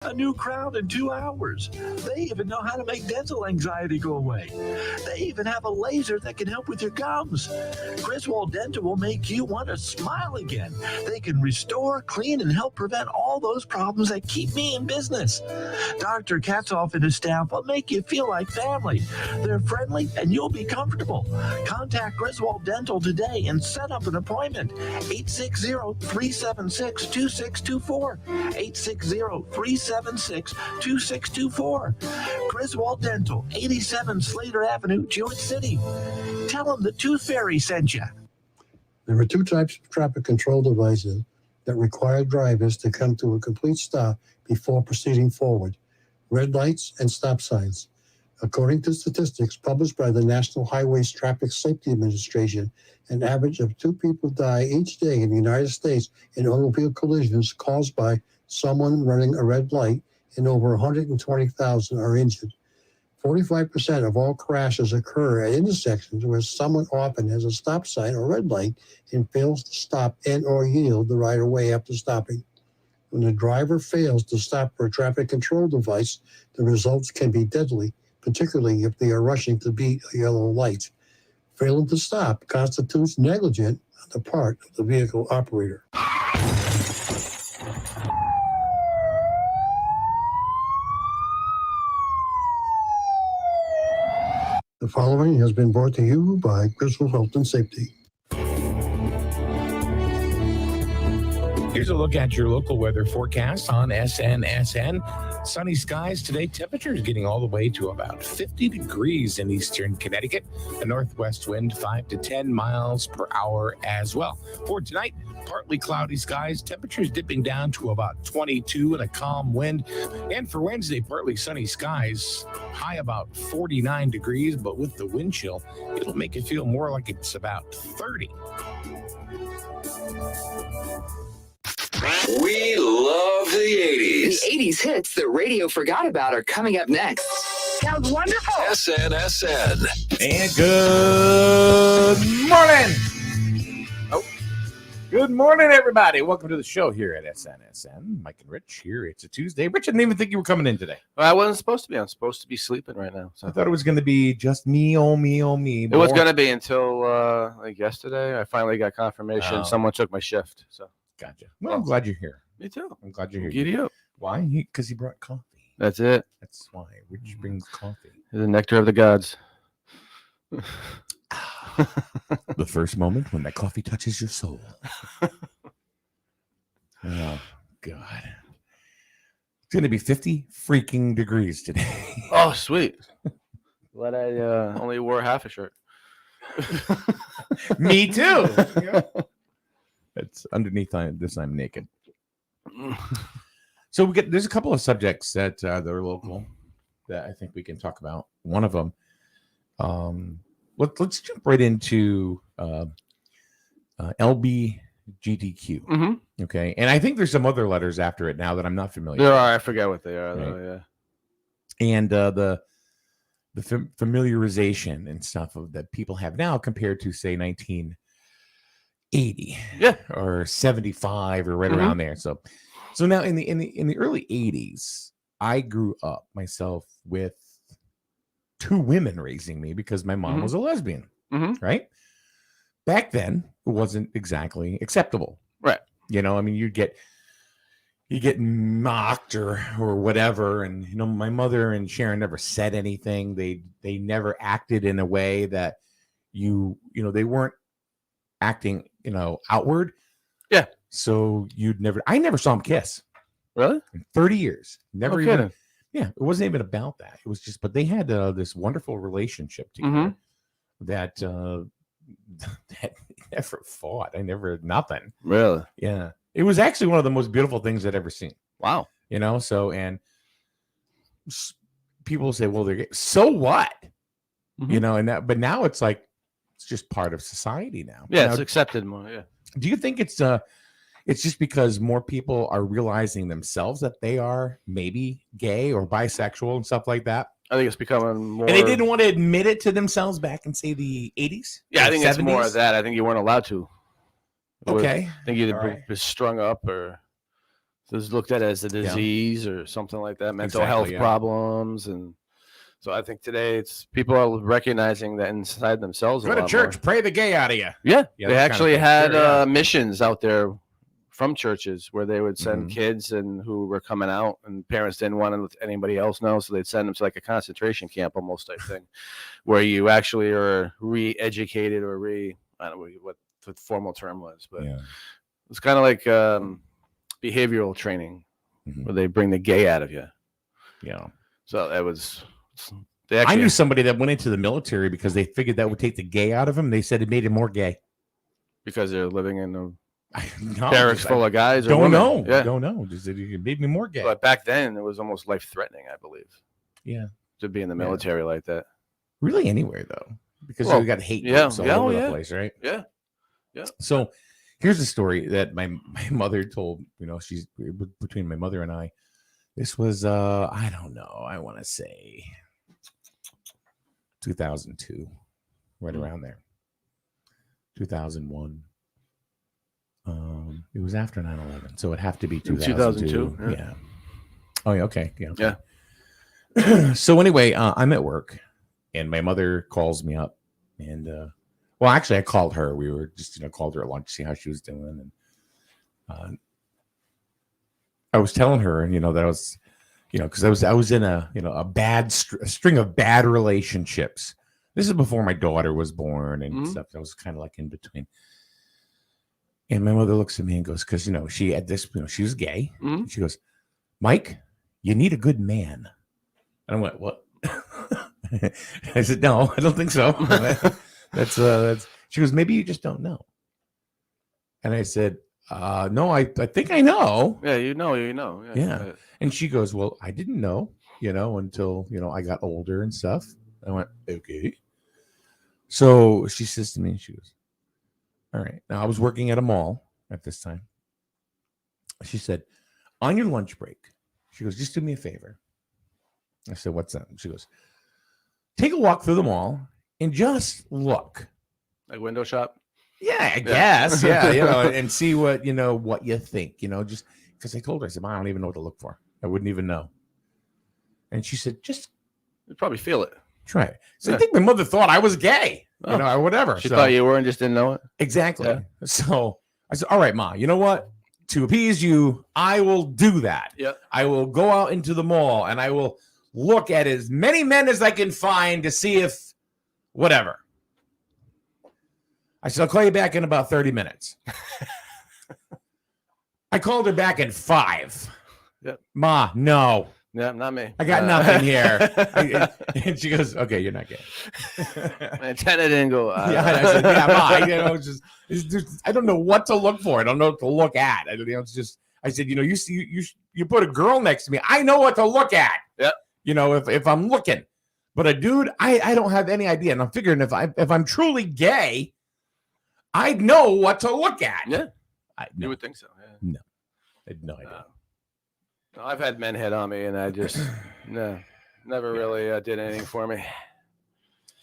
A new crown in 2 hours. They even know how to make dental anxiety go away. They even have a laser that can help with your gums. Griswold Dental will make you want to smile again. They can restore, clean, and help prevent all those problems that keep me in business. Dr. Katzoff and his staff will make you feel like family. They're friendly and you'll be comfortable. Contact Griswold Dental today and set up an appointment. 860-376-2624. 860-376-2624. Griswold Dental, 87 Slater Avenue, Jewett City. Tell them the Tooth Fairy sent you. There are two types of traffic control devices that require drivers to come to a complete stop before proceeding forward: red lights and stop signs. According to statistics published by the National Highways Traffic Safety Administration, an average of 2 people die each day in the United States in automobile collisions caused by someone running a red light, and over 120,000 are injured. 45% of all crashes occur at intersections where someone often has a stop sign or red light and fails to stop and or yield the right of way after stopping. When the driver fails to stop for a traffic control device, the results can be deadly, particularly if they are rushing to beat a yellow light. Failing to stop constitutes negligence on the part of the vehicle operator. The following has been brought to you by Griswold Health and Safety. Here's a look at your local weather forecast on SNSN. Sunny skies today. Temperatures getting all the way to about 50 degrees in eastern Connecticut. A northwest wind 5 to 10 miles per hour as well. For tonight, partly cloudy skies. Temperatures dipping down to about 22 and a calm wind. And for Wednesday, partly sunny skies. High about 49 degrees, but with the wind chill, it'll make it feel more like it's about 30. We love the 80s. The 80s hits that radio forgot about are coming up next. Sounds wonderful. SNSN. And good morning. Good morning, everybody. Welcome to the show here at SNSN. Mike and Rich here. It's a Tuesday. Rich, I didn't even think you were coming in today. Well, I wasn't supposed to be. I'm supposed to be sleeping right now. So I thought it was going to be just me, oh me, oh me. It was going to be until like yesterday. I finally got confirmation. Someone took my shift. So gotcha. Well, I'm glad you're here. Me too. I'm glad you're here. Giddy up. Why? Because he brought coffee. That's it. That's why. Rich brings coffee. The nectar of the gods. The first moment when that coffee touches your soul. Oh, God. It's going to be 50 freaking degrees today. Oh, sweet. Glad I only wore half a shirt. Me too. It's underneath this. I'm naked. So there's a couple of subjects that are local that I think we can talk about. One of them, let's jump right into LGBTQ. Mm-hmm. Okay, and I think there's some other letters after it now that I'm not familiar There with. are. I forget what they are, Right. though, yeah. And the familiarization and stuff that people have now compared to, say, 1980, Yeah. or 75, or right around there. So now in the early 80s, I grew up myself with 2 women raising me because my mom was a lesbian, right? Back then, it wasn't exactly acceptable. Right. You know, I mean, you get mocked or whatever, and my mother and Sharon never said anything. They never acted in a way that they weren't acting outward. Yeah. So I never saw them kiss. Really? In 30 years. Never Okay. even. Yeah, it wasn't even about that. It was just, but they had this wonderful relationship together that never fought. Nothing. Really? Yeah. It was actually one of the most beautiful things I'd ever seen. Wow. So, and people say, well, so what? But now it's like, it's just part of society now. Yeah, it's accepted more, yeah. Do you think it's just because more people are realizing themselves that they are maybe gay or bisexual and stuff like that? I think it's becoming more. And they didn't want to admit it to themselves back in, say, the 80s? Yeah, I think 70s? it's more of that. I think you weren't allowed to. Okay. I think you'd be strung up or is looked at as a disease or something like that, mental health problems. And so I think today it's people are recognizing that inside themselves. Go to church, pray the gay out of you. Yeah, they actually had missions out there from churches where they would send kids and who were coming out, and parents didn't want to let anybody else know, so they'd send them to like a concentration camp almost type thing, where you actually are re-educated or I don't know what the formal term was, but it's kind of like behavioral training where they bring the gay out of you. Yeah. So that was. I knew somebody that went into the military because they figured that would take the gay out of him. They said it made him more gay because they're living in a barracks full of guys. Don't know. Just it made me more gay. But back then, it was almost life threatening, I believe. Yeah, to be in the military like that. Really, anywhere though, because we got hate groups all over the place, right? Yeah. So here's a story that my mother told. She's between my mother and I. This was I don't know. I want to say 2002, right around there. 2001. It was after 9/11, so it'd have to be 2002. Yeah. Oh yeah. Okay. Yeah. Yeah. So anyway, I'm at work, and my mother calls me up, and well, actually, I called her. We were just called her at lunch to see how she was doing, and I was telling her, that I was, because I was in a a string of bad relationships. This is before my daughter was born and stuff. I was kind of like in between. And my mother looks at me and goes, because, she had this, she was gay. She goes, Mike, you need a good man. And I went, what? I said, no, I don't think so. That's, she goes, maybe you just don't know. And I said, no, I think I know. Yeah, you know. Yeah. And she goes, well, I didn't know, until, I got older and stuff. I went, okay. So she says to me, she goes, all right. Now I was working at a mall at this time. She said, on your lunch break, she goes, just do me a favor. I said, what's that? She goes, take a walk through the mall and just look. Like window shop? Yeah, I guess. Yeah, and see what you think, just because I told her, I said, I don't even know what to look for. I wouldn't even know. And she said, just you'd probably feel it. Try it. So I think my mother thought I was gay, or whatever. She thought you were and just didn't know it. Exactly. Yeah. So I said, all right, Ma, you know what? To appease you, I will do that. Yeah. I will go out into the mall and I will look at as many men as I can find to see if whatever. I said, I'll call you back in about 30 minutes. I called her back in 5. Yep. Ma, no. Yeah, not me. I got nothing here. And she goes, okay, you're not gay. My antenna didn't go. Yeah, I said, yeah, Ma, just I don't know what to look for. I don't know what to look at. It's just, I said, you put a girl next to me. I know what to look at. Yep. If I'm looking, but a dude, I don't have any idea. And I'm figuring if I'm truly gay, I'd know what to look at. Yeah. You would think so. Yeah. No, I had no idea. No, I've had men hit on me, and I just never really did anything for me.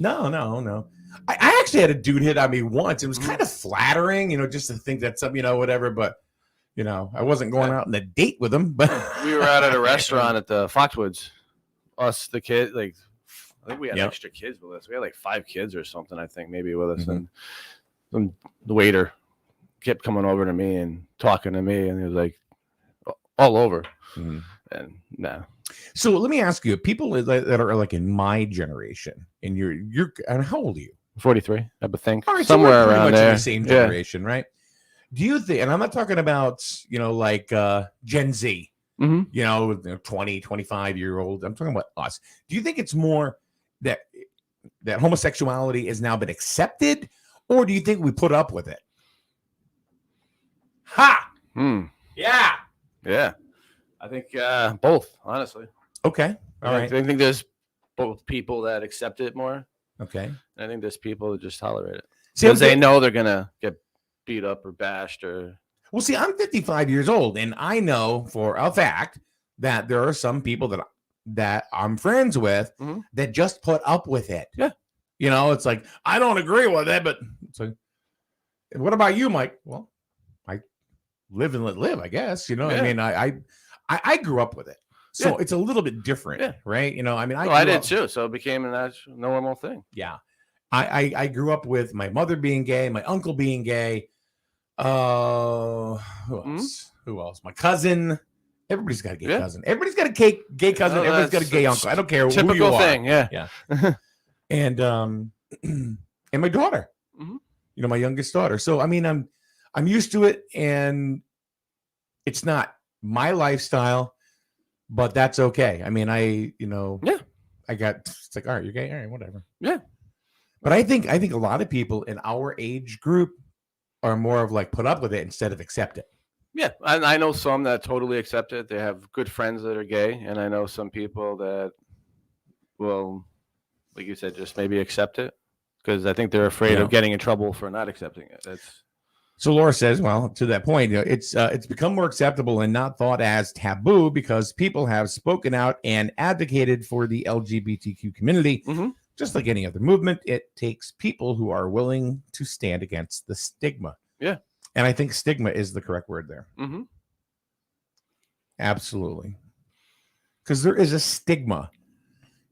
No. I actually had a dude hit on me once. It was kind of flattering, just to think that something, whatever. But I wasn't going out on a date with him. But we were out at a restaurant at the Foxwoods. Us, the kids, I think we had extra kids with us. We had like 5 kids or something, I think, maybe with us. And the waiter kept coming over to me and talking to me, and he was like, all over. And no. So let me ask you, people that are like in my generation, and you're and how old are you? 43, I would think. All right, somewhere so we're around much there. In the same generation, right? Do you think, and I'm not talking about, like Gen Z, 20, 25-year-old. I'm talking about us. Do you think it's more that homosexuality has now been accepted, or do you think we put up with it? Ha! Yeah. Yeah. I think both, honestly. Okay. All right. I think there's both people that accept it more. Okay. And I think there's people that just tolerate it. Because they know they're going to get beat up or bashed or... Well, see, I'm 55 years old, and I know for a fact that there are some people that I'm friends with that just put up with it. Yeah. It's like, I don't agree with it, but it's like, what about you, Mike? Well, live and let live, I guess. I Yeah. mean, I grew up with it. So Yeah. it's a little bit different, Yeah. right? I mean, I grew did up- too. So it became a normal thing. Yeah. I grew up with my mother being gay, my uncle being gay. Who else? Who else? My cousin. Everybody's got a gay cousin. Everybody's got a gay cousin. Everybody's got a gay uncle. I don't care who you Typical are. thing. Yeah. Yeah. And and my daughter. Mhm. My youngest daughter. So I mean, I'm used to it, and it's not my lifestyle, but that's okay. I mean, Yeah. it's like, all right, you're gay, all right, whatever. Yeah. But I think a lot of people in our age group are more of like put up with it instead of accept it. Yeah, I know some that totally accept it. They have good friends that are gay, and I know some people that will, like you said, just maybe accept it because I think they're afraid of getting in trouble for not accepting it. So Laura says, well, to that point, it's become more acceptable and not thought as taboo because people have spoken out and advocated for the LGBTQ community. Mhm. Just like any other movement, it takes people who are willing to stand against the stigma. Yeah. And I think stigma is the correct word there. Mm-hmm. Absolutely. Because there is a stigma.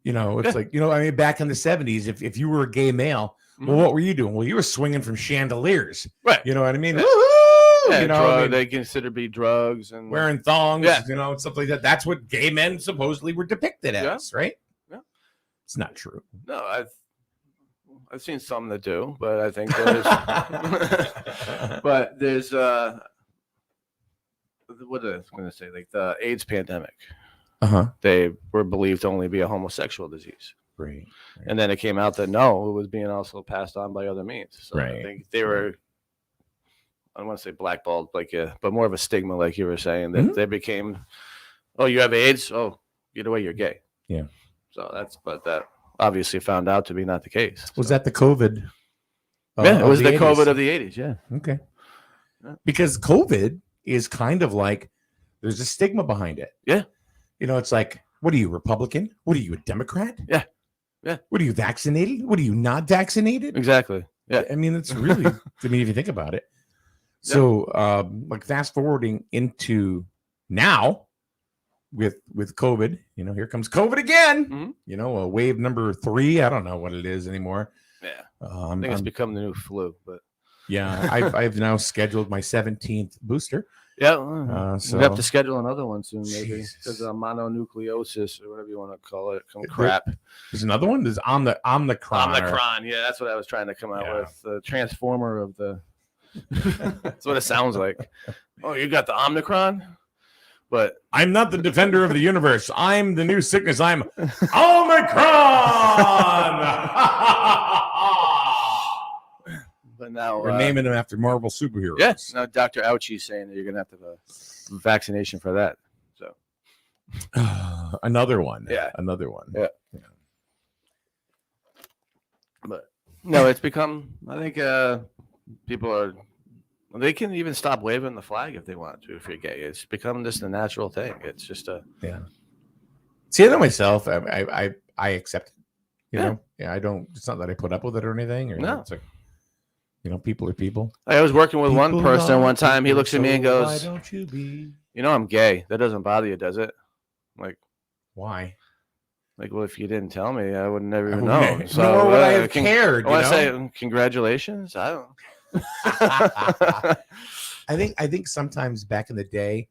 It's like, I mean, back in the 70s, if you were a gay male, well, what were you doing? Well, you were swinging from chandeliers. Right. You know what I mean? Yeah. Woo-hoo! Yeah, I mean, they consider be drugs and wearing thongs, Yeah. and stuff like that. That's what gay men supposedly were depicted as, right? Yeah. It's not true. No, I've seen some that do, but I think there's but there's what I was going to say, like the AIDS pandemic. They were believed to only be a homosexual disease. Right. And then it came out that no, it was being also passed on by other means. So I think they were, I don't want to say blackballed, but more of a stigma, like you were saying, that they became, oh, you have AIDS? Oh, either way, you're gay. Yeah. So but that obviously found out to be not the case. Was that the COVID? Yeah, it was the 80s? COVID of the 80s. Yeah. Okay. Yeah. Because COVID is kind of like, there's a stigma behind it. Yeah. It's like, what are you, Republican? What are you, a Democrat? Yeah. Yeah. What are you, vaccinated? What are you, not vaccinated? Exactly. Yeah. I mean, it's really, if you think about it. So, like fast forwarding into now with COVID, here comes COVID again, Mhm. Wave number 3. I don't know what it is anymore. Yeah. I think it's become the new flu, but yeah, I've now scheduled my 17th booster. yeah. So We have to schedule another one soon, maybe, Jesus. because mononucleosis or whatever you want to call it, some crap. There's another one. There's Omicron. Omicron. Yeah, that's what I was trying to come out with. The transformer of the. That's what it sounds like. Oh, you got the Omicron? But I'm not the defender of the universe. I'm the new sickness. I'm Omicron. but now We're naming them after Marvel superheroes. Yes. Now Dr. Ouchie's saying that you're gonna have to have a vaccination for that. So another one. Yeah. Another one. Yeah. But no, it's become. I think people they can even stop waving the flag if they want to. If you're gay, it's become just a natural thing. It's just a See, I know myself. I accept it. You know. Yeah. I don't. It's not that I put up with it or anything. Or No. It's like, people are people. I was working with one People person are one time. He people, looks at me and so goes, "Why don't you be?" I'm gay. That doesn't bother you, does it? Why? Well, if you didn't tell me, I would never even Okay. know. So, Nor would I have cared. I want to say congratulations. I don't. I think sometimes back in the day,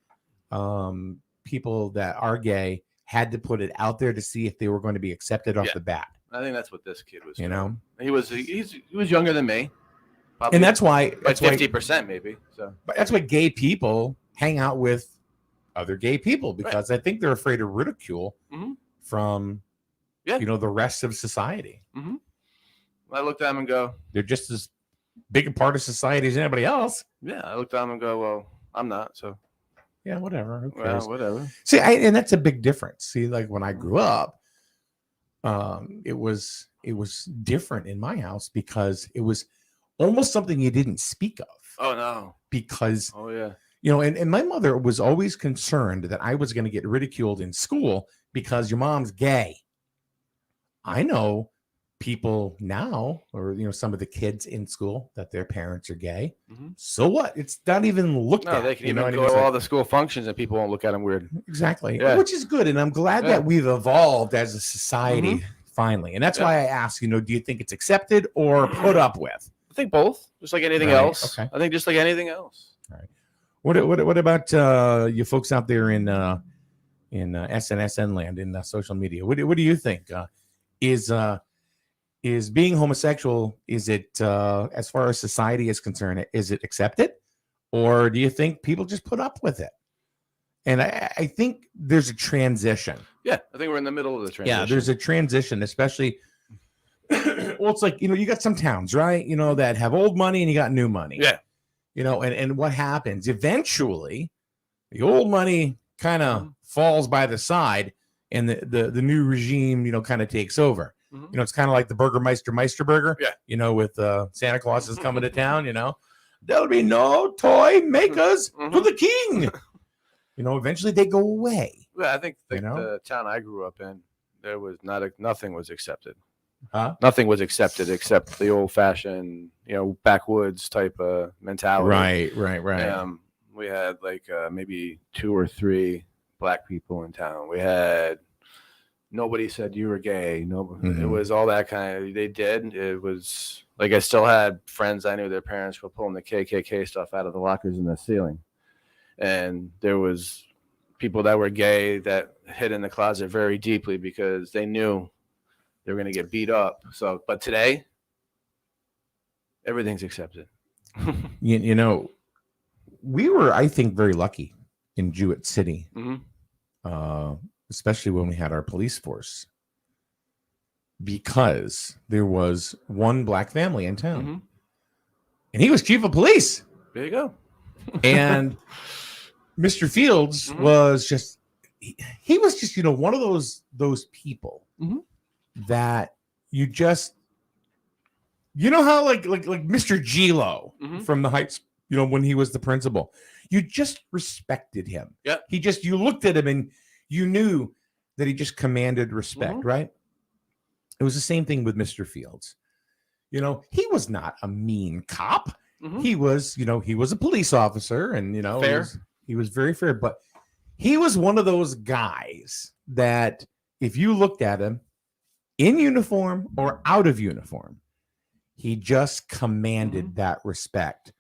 people that are gay had to put it out there to see if they were going to be accepted off the bat. I think that's what this kid was. You know, he was younger than me, probably, and that's why 50% maybe. So but that's why gay people hang out with other gay people because I think they're afraid of ridicule from the rest of society. I looked at him and go, they're just as big a part of society as anybody else. Yeah, I looked at him and go, well, I'm not. So yeah, whatever. Who cares? Well, whatever. See, and that's a big difference. See, like when I grew up, it was different in my house because it was almost something you didn't speak of. Oh no. Because yeah. And my mother was always concerned that I was going to get ridiculed in school because your mom's gay. I know people now, or some of the kids in school, that their parents are gay. Mm-hmm. So what? It's not even looked at. No, they can even what I go mean? to It's all like- the school functions and people won't look at them weird. Exactly. Yeah. Which is good. And I'm glad that we've evolved as a society finally. And that's why I ask, do you think it's accepted or put up with? I think both, just like anything Right, else. okay. I think just like anything else. All right. What about you folks out there in SNSN land, in social media? What do you think? Is being homosexual, is it, as far as society is concerned, is it accepted? Or do you think people just put up with it? And I think there's a transition. Yeah, I think we're in the middle of the transition. Yeah, there's a transition, especially. Well, it's like, you got some towns, right? That have old money and you got new money. Yeah. And what happens? Eventually, the old money kind of falls by the side and the new regime, kind of takes over. Mm-hmm. It's kind of like the Meister Burger. Yeah. With Santa Claus is coming to town, there'll be no toy makers for the king. Eventually they go away. Well, I think the town I grew up in, there was nothing was accepted. Huh? Nothing was accepted except the old-fashioned, backwoods type of mentality. Right. We had maybe 2 or 3 black people in town. We had nobody said you were gay. No, It was all that kind of. They did. It was like I still had friends I knew their parents were pulling the KKK stuff out of the lockers in the ceiling, and there was people that were gay that hid in the closet very deeply because they knew they were going to get beat up. So, but today, everything's accepted. We were, I think, very lucky in Jewett City, Mm-hmm. especially when we had our police force, because there was one black family in town, Mm-hmm. and he was chief of police. There you go. And Mr. Fields was just, he was just, one of those people that you just, how like Mr. Gilo from the Heights, when he was the principal, you just respected him. Yeah. You looked at him and you knew that he just commanded respect, right? It was the same thing with Mr. Fields. He was not a mean cop. He was, he was a police officer, and fair. He was very fair, but he was one of those guys that if you looked at him in uniform or out of uniform, he just commanded that respect,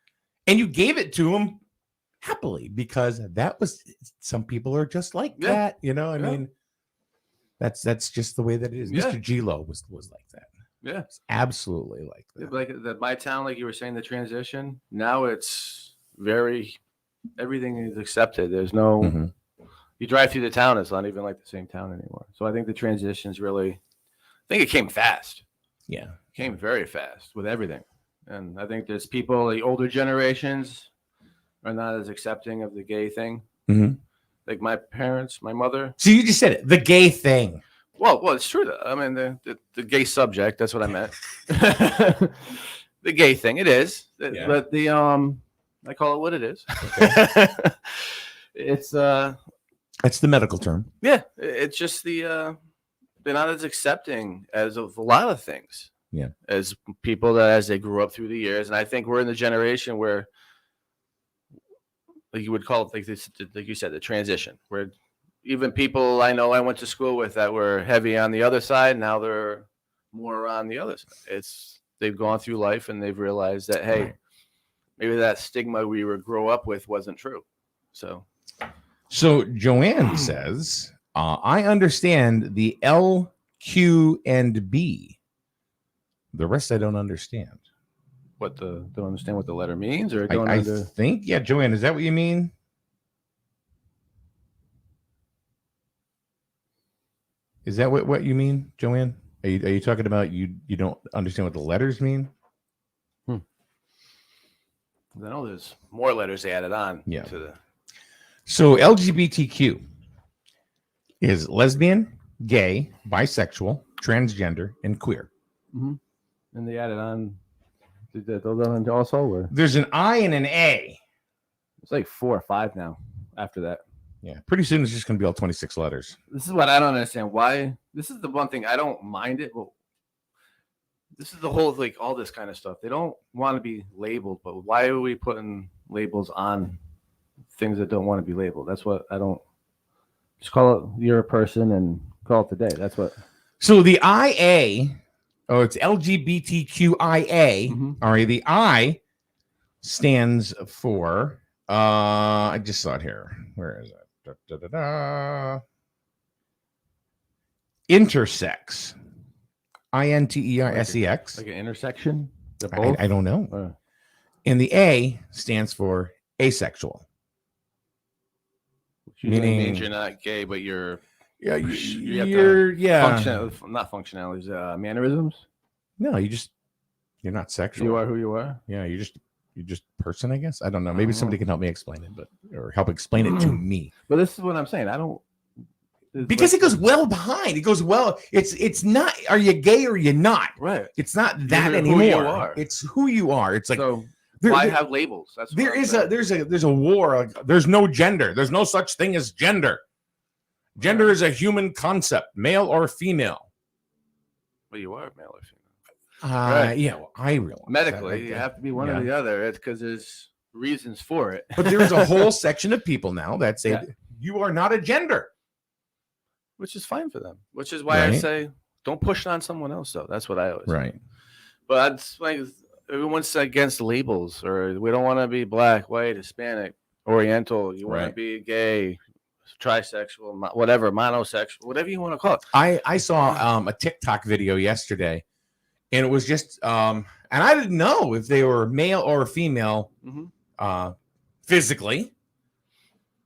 and you gave it to him happily, because that was, some people are just like that, I mean, that's just the way that it is. Mr. Gilo was like that. Yeah, it's absolutely like that. Like my town, like you were saying, the transition. Now it's everything is accepted. There's no. You drive through the town, it's not even like the same town anymore. So I think the transition's really. I think it came fast. Yeah, it came very fast with everything, and I think there's people, the older generations, are not as accepting of the gay thing. Like my parents, my mother. So you just said it, the gay thing. Well, it's true. I mean, the gay subject. That's what I meant. The gay thing. It is, but the I call it what it is. Okay. It's that's the medical term. Yeah, it's just they're not as accepting as of a lot of things. Yeah, as people that as they grew up through the years, and I think we're in the generation where, like you would call it, like this, like you said, the transition, where even people I know I went to school with that were heavy on the other side, now they're more on the other side. They've gone through life and they've realized that, hey, maybe that stigma we grew up with wasn't true. So Joanne says, I understand the L, Q, and B. The rest I don't understand. Don't understand what the letter means, or I think, Joanne, is that what you mean? Is that what you mean, Joanne? Are you talking about you don't understand what the letters mean? I know there's more letters they added on. Yeah. To the. So LGBTQ is lesbian, gay, bisexual, transgender, and queer. And they added on. Did those on also? Or? There's an I and an A. It's like 4 or 5 now. After that. Yeah, pretty soon it's just going to be all 26 letters. This is what I don't understand. Why? This is the one thing I don't mind it. Well, this is the whole like all this kind of stuff. They don't want to be labeled, but why are we putting labels on things that don't want to be labeled? That's what I don't. Just call it. You're a person and call it today. That's what. So the IA, it's LGBTQIA. All right, the I stands for. I just saw it here. Where is it? Intersex. INTERSEX. Like an intersection. I don't know. And the A stands for asexual. Meaning you're not gay, but you're not functionalities, mannerisms. No, you're not sexual. You are who you are. Yeah, you're just person, I guess. I don't know. Maybe somebody can help me explain it, or help explain it to me. But this is what I'm saying. I don't. Because it goes well behind. It goes well. It's not. Are you gay or you're not? Right. It's not that anymore. Who you are. It's who you are. It's like so. Why have labels? That's there's a war. There's no gender. There's no such thing as gender. Gender is a human concept, male or female. Well, you are male or female. Right. Yeah, well, I realize medically you have to be one or the other. It's because there's reasons for it. But there's a whole section of people now that say you are not a gender, which is fine for them. Which is why I say don't push it on someone else. Though that's what I always say. But it's like everyone's against labels, or we don't want to be black, white, Hispanic, Oriental. You want to be gay, trisexual, whatever, monosexual, whatever you want to call it. I saw a TikTok video yesterday. And it was just, and I didn't know if they were male or female physically.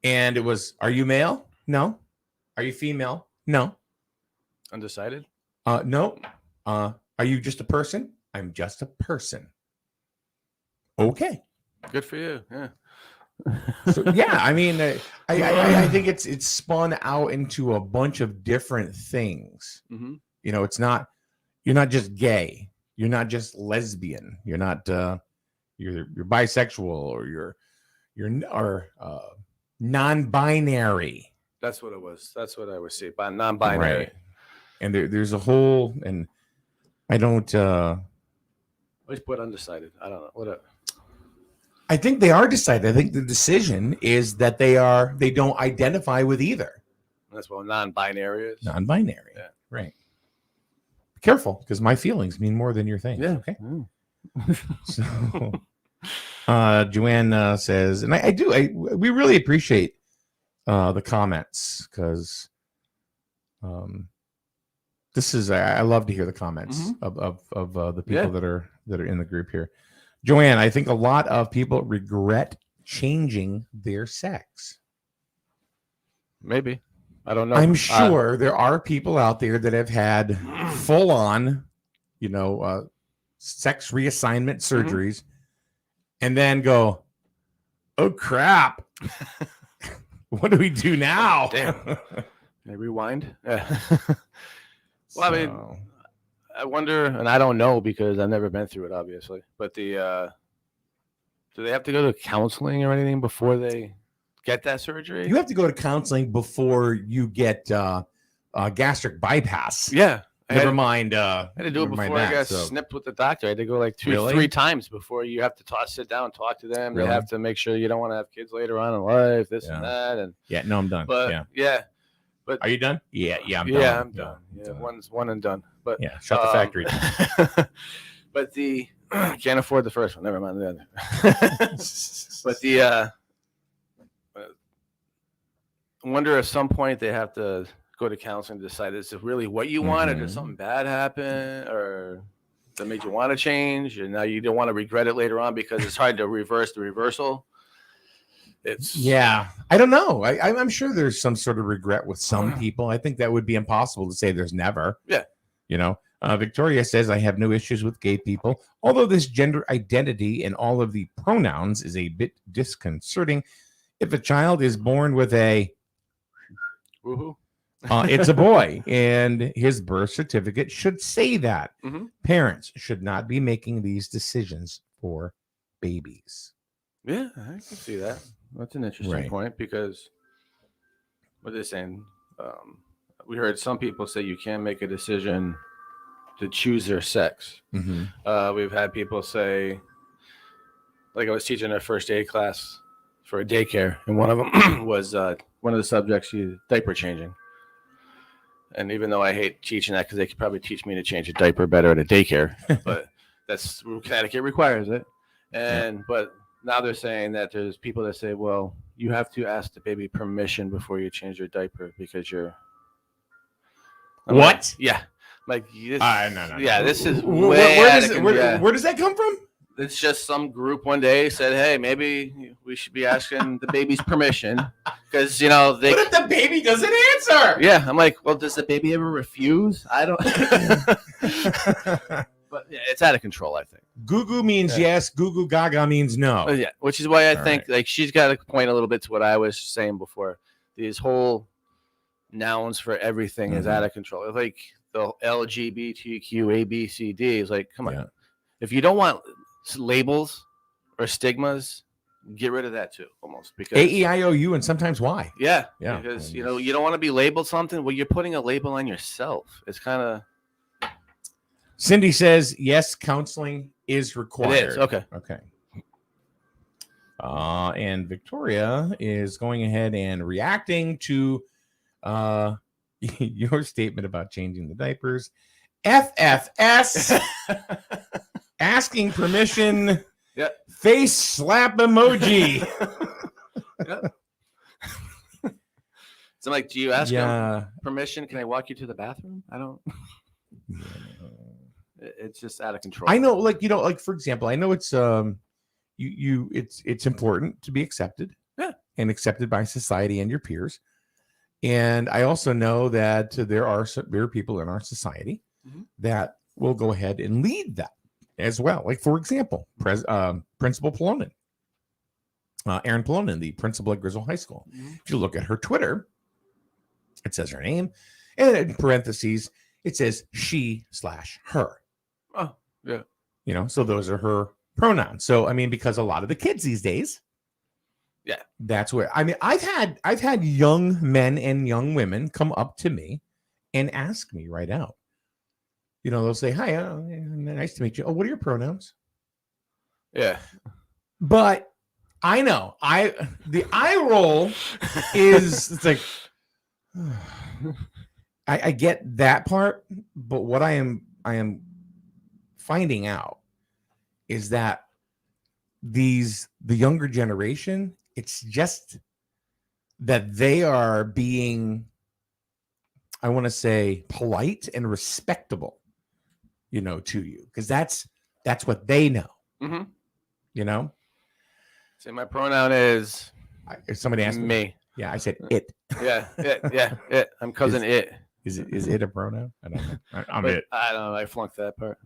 And it was, are you male? No. Are you female? No. Undecided? No. Are you just a person? I'm just a person. Okay. Good for you. Yeah. So, yeah, I mean, I think it's spun out into a bunch of different things. You know, it's not. You're not just gay. You're not just lesbian. You're not. You're bisexual, or you're non-binary. That's what it was. That's what I would say. By non-binary. Right. And there's a whole, and I don't. Always put undecided. I don't know. Whatever. I think they are decided. I think the decision is that they don't identify with either. That's what non-binary is. Non-binary. Yeah. Right. Careful, because my feelings mean more than your things. Yeah. Okay. So, Joanne says, and we really appreciate the comments, because this is I love to hear the comments of the people that are in the group here. Joanne, I think a lot of people regret changing their sex. Maybe. I don't know. I'm sure there are people out there that have had full on, sex reassignment surgeries and then go, oh, crap. What do we do now? Damn. They rewind. Yeah. Well, I mean, I wonder, and I don't know because I've never been through it, obviously, but do they have to go to counseling or anything before they get that surgery? You have to go to counseling before you get gastric bypass. Yeah. Never mind. I had to do it before I got snipped with the doctor. I had to go like 3 times before you have to sit down, talk to them. Really? They have to make sure you don't want to have kids later on in life, and that. And no, I'm done. But but are you done? Yeah, I'm done. Yeah, I'm done. Yeah, one and done. But shut the factory down. But can't afford the first one. Never mind the other. But I wonder at some point they have to go to counseling to decide is it really what you want, or did something bad happen, or that made you want to change, and now you don't want to regret it later on because it's hard to reverse the reversal. I don't know. I'm sure there's some sort of regret with some people. I think that would be impossible to say there's never. Yeah. Victoria says, I have no issues with gay people, although this gender identity and all of the pronouns is a bit disconcerting. If a child is born with a it's a boy, and his birth certificate should say that. Parents should not be making these decisions for babies. Yeah, I can see that. That's an interesting point, because what are they saying? We heard some people say you can't make a decision to choose their sex. Mm-hmm. We've had people say, like I was teaching a first aid class for a daycare, and one of them was one of the subjects, diaper changing. And even though I hate teaching that because they could probably teach me to change a diaper better at a daycare, but that's Connecticut requires it. And but now they're saying that there's people that say, well, you have to ask the baby permission before you change your diaper because you're What? Like, yeah. Like this, no. Yeah, this is where does that come from? It's just some group one day said, hey, maybe we should be asking the baby's permission because, you know, they. What if the baby doesn't answer? Yeah, I'm like, well, does the baby ever refuse? I don't. But yeah, it's out of control, I think. Goo goo means yes. Goo goo gaga means no. Yeah, which is why I think like she's got to point a little bit to what I was saying before. These whole nouns for everything is out of control. Like the LGBTQ, A, B, C, D is like, come on. Yeah. If you don't want labels or stigmas, get rid of that too, almost. Because A-E-I-O-U and sometimes Y. Yeah. Yeah. Because, you know, you don't want to be labeled something. Well, you're putting a label on yourself. It's kind of. Cindy says, yes, counseling is required. It is. Okay. And Victoria is going ahead and reacting to your statement about changing the diapers. FFS. Asking permission. Yep. Face slap emoji. Yep. So I'm like, do you ask them permission? Can I walk you to the bathroom? I don't. It's just out of control. I know, like, you know, like for example, I know it's it's important to be accepted, and accepted by society and your peers. And I also know that there are people in our society that will go ahead and lead that as well. Like for example, Principal Polonin, Erin Polonin, the principal at Grizzle High School. If you look at her Twitter, it says her name, and in parentheses it says she/her. Oh, yeah. You know, so those are her pronouns. So I mean, because a lot of the kids these days, that's where I mean, I've had young men and young women come up to me and ask me right out. You know, they'll say, "Hi, nice to meet you. Oh, what are your pronouns?" Yeah, but I know the eye roll is it's like I get that part, but what I am finding out is that the younger generation, it's just that they are being, I want to say, polite and respectable, you know, to you, because that's what they know. You know, say my pronoun is. If somebody asked me, yeah, I said it. It. I'm cousin it. Is it a pronoun? I don't know. I'm but it. I don't know. I flunked that part.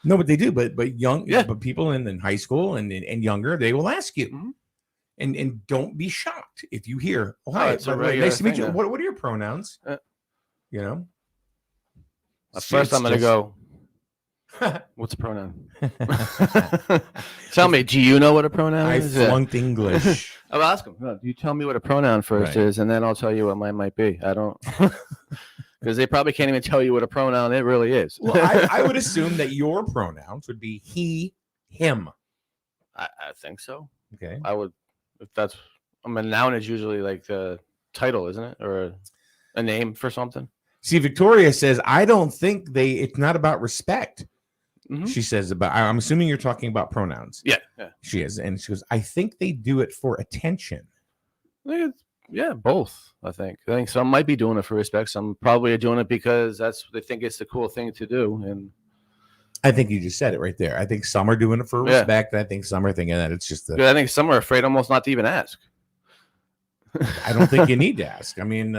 No, but they do. But young, but people in high school and younger, they will ask you, and don't be shocked if you hear, "Oh, hi, nice to meet you. What are your pronouns?" You know. First, I'm gonna go. What's a pronoun? Tell me, do you know what a pronoun is? I flunked English. I'll ask them. No, you tell me what a pronoun first is, and then I'll tell you what mine might be. I don't, because they probably can't even tell you what a pronoun it really is. Well, I would assume that your pronouns would be he, him. I think so. Okay. I would, if that's, a noun is usually like the title, isn't it, or a name for something. See, Victoria says, I don't think it's not about respect. She says I'm assuming you're talking about pronouns. Yeah. She is. And she goes, I think they do it for attention. Yeah, both. I think some might be doing it for respect. Some probably are doing it because they think it's the cool thing to do. And I think you just said it right there. I think some are doing it for respect. And I think some are thinking that it's just I think some are afraid almost not to even ask. I don't think you need to ask. I mean,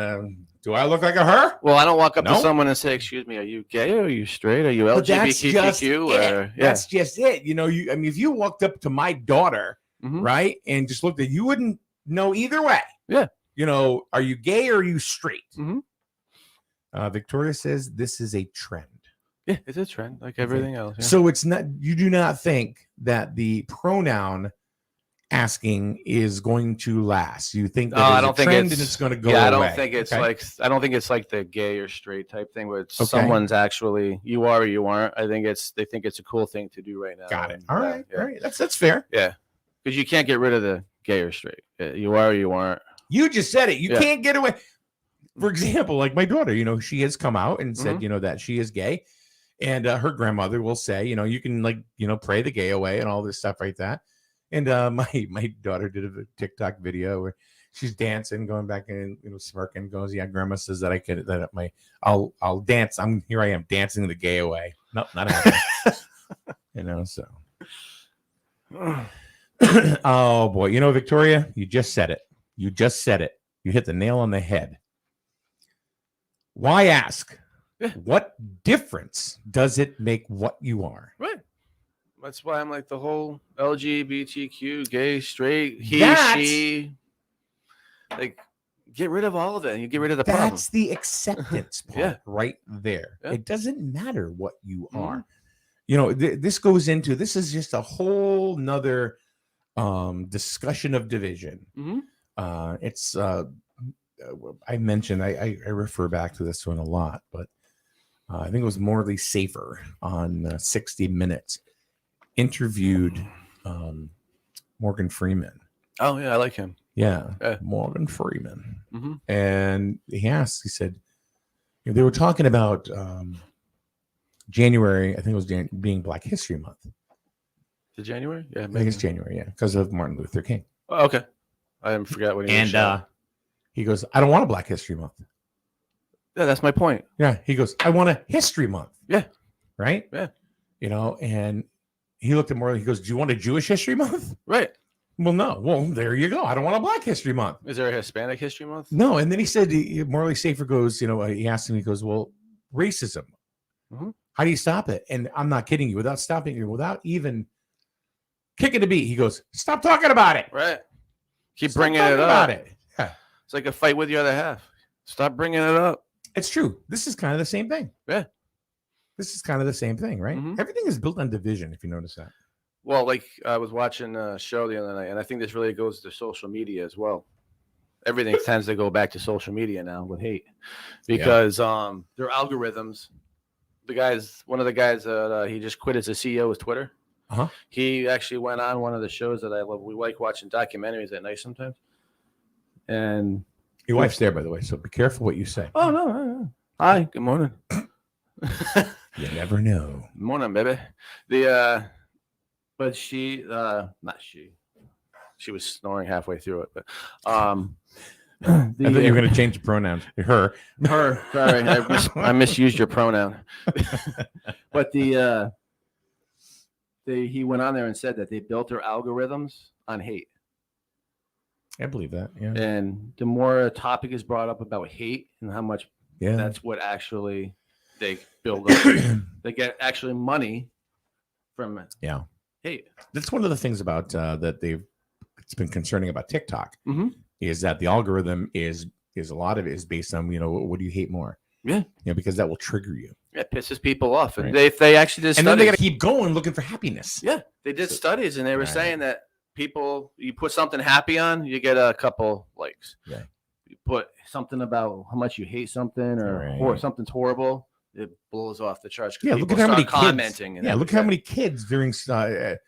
do I look like a her? Well, I don't walk up to someone and say, "Excuse me, are you gay? Or are you straight? Are you LGBTQ?" That's just it. You know, I mean, if you walked up to my daughter, right, and just looked at you, wouldn't know either way. Yeah. You know, are you gay or are you straight? Victoria says this is a trend. Yeah, it's a trend like everything else. Yeah. So it's not. You do not think that the pronoun asking is going to last? You think that No, I there's a don't think trend and it's going to go away? I don't think it's Okay. I don't think it's like the gay or straight type thing where it's Okay. someone's actually you are or you aren't. I think they think it's a cool thing to do right now. Got it. And, All right. yeah. All right. That's fair. Yeah, because you can't get rid of the gay or straight. You are or you aren't. You just said it. You Yeah. can't get away. For example, like my daughter, she has come out and said, that she is gay. And her grandmother will say, you can pray the gay away and all this stuff like that. And my daughter did a TikTok video where she's dancing, going back and smirking, goes, "Yeah, grandma says that I'll dance. Here I am dancing the gay away." No, not happening. So. Oh boy, Victoria, you just said it. You just said it. You hit the nail on the head. Why ask? Yeah. What difference does it make what you are? Right. That's why I'm like the whole LGBTQ, gay, straight, she. Like, get rid of all of it. You get rid of the problem. That's the acceptance part right there. Yeah. It doesn't matter what you are. This goes into, this is just a whole nother discussion of division. It's I mentioned, I refer back to this one a lot, but I think it was Morley Safer on 60 Minutes interviewed Morgan Freeman. Oh yeah, I like him. Yeah. Morgan Freeman. And he said, they were talking about January, I think it was being Black History Month. Is it January? Yeah, I think it's January, because of Martin Luther King. Oh, okay. I didn't forget what he was. And he goes, "I don't want a Black History Month." Yeah, that's my point. Yeah. He goes, "I want a History Month." Yeah. Right? Yeah. And he looked at Morley, he goes, "Do you want a Jewish History Month?" Right. Well, no. Well, there you go. I don't want a Black History Month. Is there a Hispanic History Month? No. And then he said, Morley Safer goes, he asked him, he goes, "Well, racism. How do you stop it?" And I'm not kidding you. Without stopping you, without even kicking a beat, he goes, "Stop talking about it." Right. Keep Stop bringing it talking up. about it. Yeah. It's like a fight with your other half. Stop bringing it up. It's true. This is kind of the same thing. Yeah. This is kind of the same thing, right? Everything is built on division, if you notice that. Well, like I was watching a show the other night, and I think this really goes to social media as well. Everything tends to go back to social media now with hate because their algorithms. One of the guys that he just quit as a CEO of Twitter. He actually went on one of the shows that I love. We like watching documentaries at night sometimes. And your wife's there, by the way, so be careful what you say. Oh no! Hi, good morning. You never know. Morning, baby. But she, not she. She was snoring halfway through it, but I thought you were going to change the pronouns. Her. Sorry, I misused your pronoun. But he went on there and said that they built their algorithms on hate. I believe that. Yeah. And the more a topic is brought up about hate and how much, that's what actually they build up. They get actually money from it. Yeah. Hate. That's one of the things about it's been concerning about TikTok is that the algorithm is a lot of it is based on, what do you hate more? Yeah. Because that will trigger you. It pisses people off. Right. And they actually did studies. And then they got to keep going looking for happiness. Yeah. They did studies and they were saying that people, you put something happy on, you get a couple likes. Yeah. You put something about how much you hate something or something's horrible, it blows off the charts. Yeah, look at how many commenting. Kids, look how many kids during the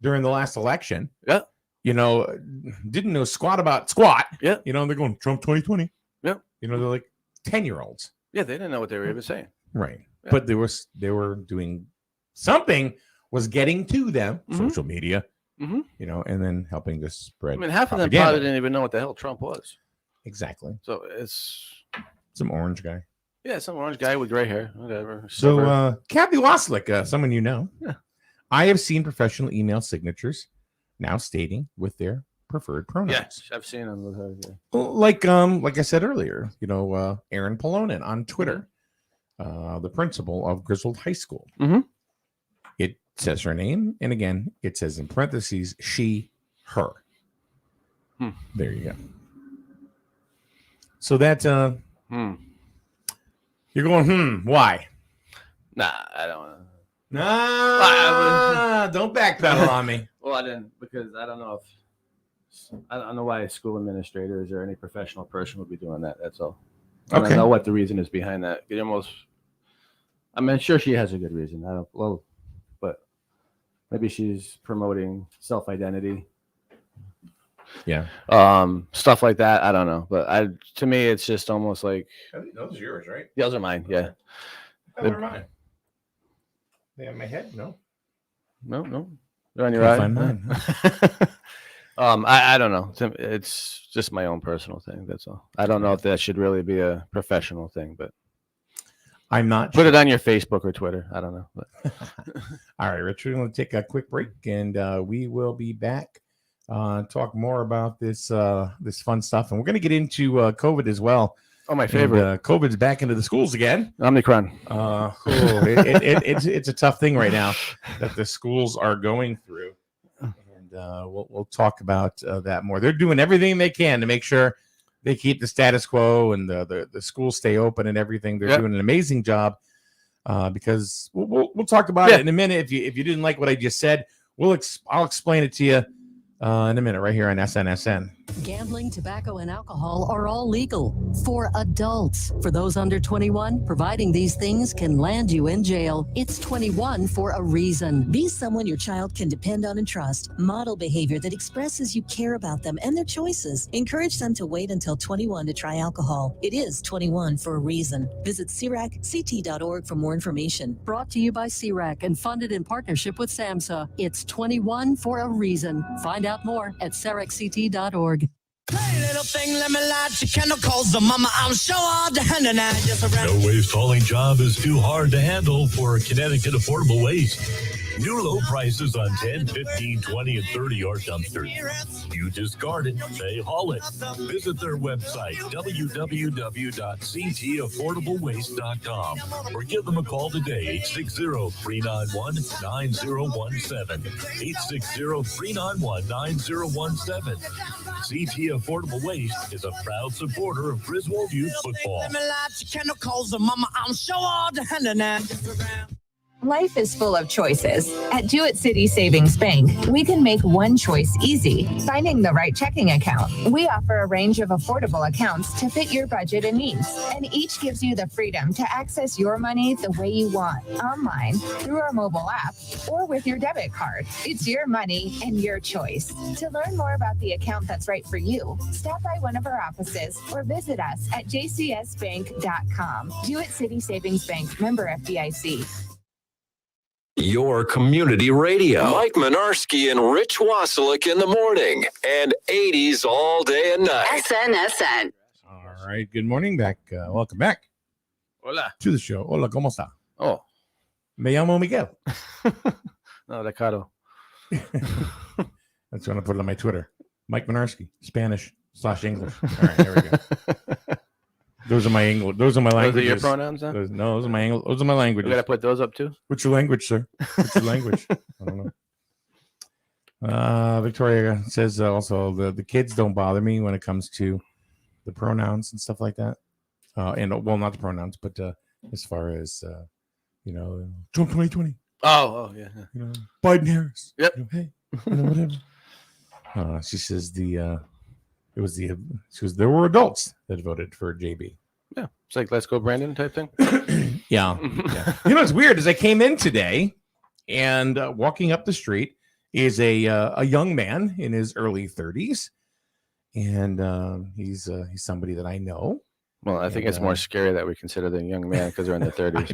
last election. Yeah. Didn't know squat about squat. Yeah. They're going Trump 2020. Yeah. They're like 10-year-olds. Yeah, they didn't know what they were even saying. Right. Yeah. But they were doing something was getting to them, social media, and then helping to spread. I mean, half of them propaganda. probably didn't even know what the hell Trump was. Exactly. So it's some orange guy. Yeah, some orange guy with gray hair, whatever. So, Kathy Waslick, someone you know. Yeah. I have seen professional email signatures now stating with their preferred pronouns. Yes, I've seen them with her. Yeah. Like I said earlier, Aaron Polonin on Twitter, the principal of Griswold High School. It says her name, and again, it says in parentheses, she, her. There you go. So that you're going, why? Nah, I don't know. Nah, don't backpedal on me. Well, I didn't, because I don't know if I don't know why school administrators or any professional person would be doing that. That's all. I Okay. don't know what the reason is behind that. I'm sure she has a good reason. But maybe she's promoting self-identity. Yeah. Stuff like that. I don't know. But to me, it's just almost like Those are yours, right? those are mine. Yeah. What are mine? They on my head? No. No. They're on your Can't eye. find mine. I don't know. It's just my own personal thing. That's all. I don't know if that should really be a professional thing, but I'm not. Put it on your Facebook or Twitter. I don't know. But. All right, Rich, we're going to take a quick break, and we will be back. Talk more about this fun stuff, and we're going to get into COVID as well. Oh, my favorite. And, COVID's back into the schools again. Omicron. It's a tough thing right now that the schools are going through, and we'll talk about that more. They're doing everything they can to make sure they keep the status quo and the schools stay open and everything. They're doing an amazing job because we'll talk about it in a minute. If you didn't like what I just said, I'll explain it to you in a minute right here on SNSN. Gambling, tobacco, and alcohol are all legal for adults. For those under 21, providing these things can land you in jail. It's 21 for a reason. Be someone your child can depend on and trust. Model behavior that expresses you care about them and their choices. Encourage them to wait until 21 to try alcohol. It is 21 for a reason. Visit CRACCT.org for more information. Brought to you by CRAC and funded in partnership with SAMHSA. It's 21 for a reason. Find out more at CRACCT.org. Hey, little thing, let me light your candle, cause the mama, I'm sure all the hand and I just around. No waste hauling job is too hard to handle for Connecticut Affordable Waste. New low prices on 10, 15, 20, and 30-yard dumpsters. You discard it, they haul it. Visit their website, www.ctaffordablewaste.com, or give them a call today, 860-391-9017. 860-391-9017. CT Affordable Waste is a proud supporter of Griswold Youth Football. Let me light your candle, cause the mama, I'm sure all the hand and I just around. Life is full of choices. At Jewett City Savings Bank, we can make one choice easy, finding the right checking account. We offer a range of affordable accounts to fit your budget and needs, and each gives you the freedom to access your money the way you want, online, through our mobile app, or with your debit card. It's your money and your choice. To learn more about the account that's right for you, stop by one of our offices or visit us at jcsbank.com. Jewett City Savings Bank, member FDIC. Your community radio. Mike Minarski and Rich Wasilek in the morning and 80s all day and night. SNSN. All right. Good morning. Welcome back. Hola. To the show. Hola, ¿cómo está? Oh. Me llamo Miguel. No, Ricardo. That's what I put on my Twitter. Mike Minarski, Spanish/English. All right, there we go. Those are my English. Those are my languages. Those are your pronouns, huh? Those are my English. Those are my languages. We got to put those up too? What's your language, sir? What's your language? I don't know. Victoria says also the kids don't bother me when it comes to the pronouns and stuff like that. Not the pronouns, but as far as Trump 2020. Oh yeah. Biden Harris. Yep. Hey, whatever. She says there were adults that voted for JB. Yeah, it's like let's go Brandon type thing. Yeah. What's weird is I came in today, and walking up the street is a young man in his early 30s, and he's somebody that I know. Well, I think it's more scary that we consider them young man because they're in their 30s.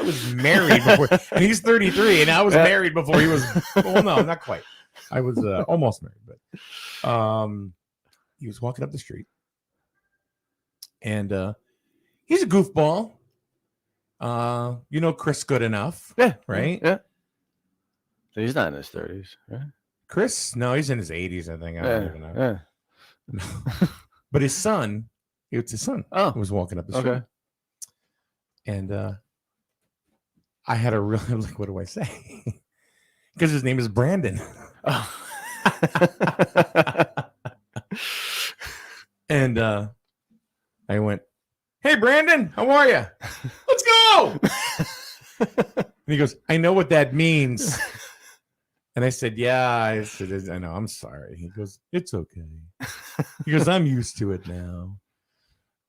I was married before, and he's 33, and I was married before he was. Well, no, not quite. I was almost married, but he was walking up the street, and he's a goofball. Chris Good Enough. Yeah. Right? Yeah. So he's not in his 30s, right? Chris? No, he's in his 80s, I think. I don't even know. Yeah. But his son, who was walking up the street. Okay. And I had a really, what do I say? Because his name is Brandon. Oh. And I went, "Hey, Brandon, how are you? Let's go." And he goes, "I know what that means." And I said, yeah. I said, I know. I'm sorry. He goes, it's okay. He goes, I'm used to it now.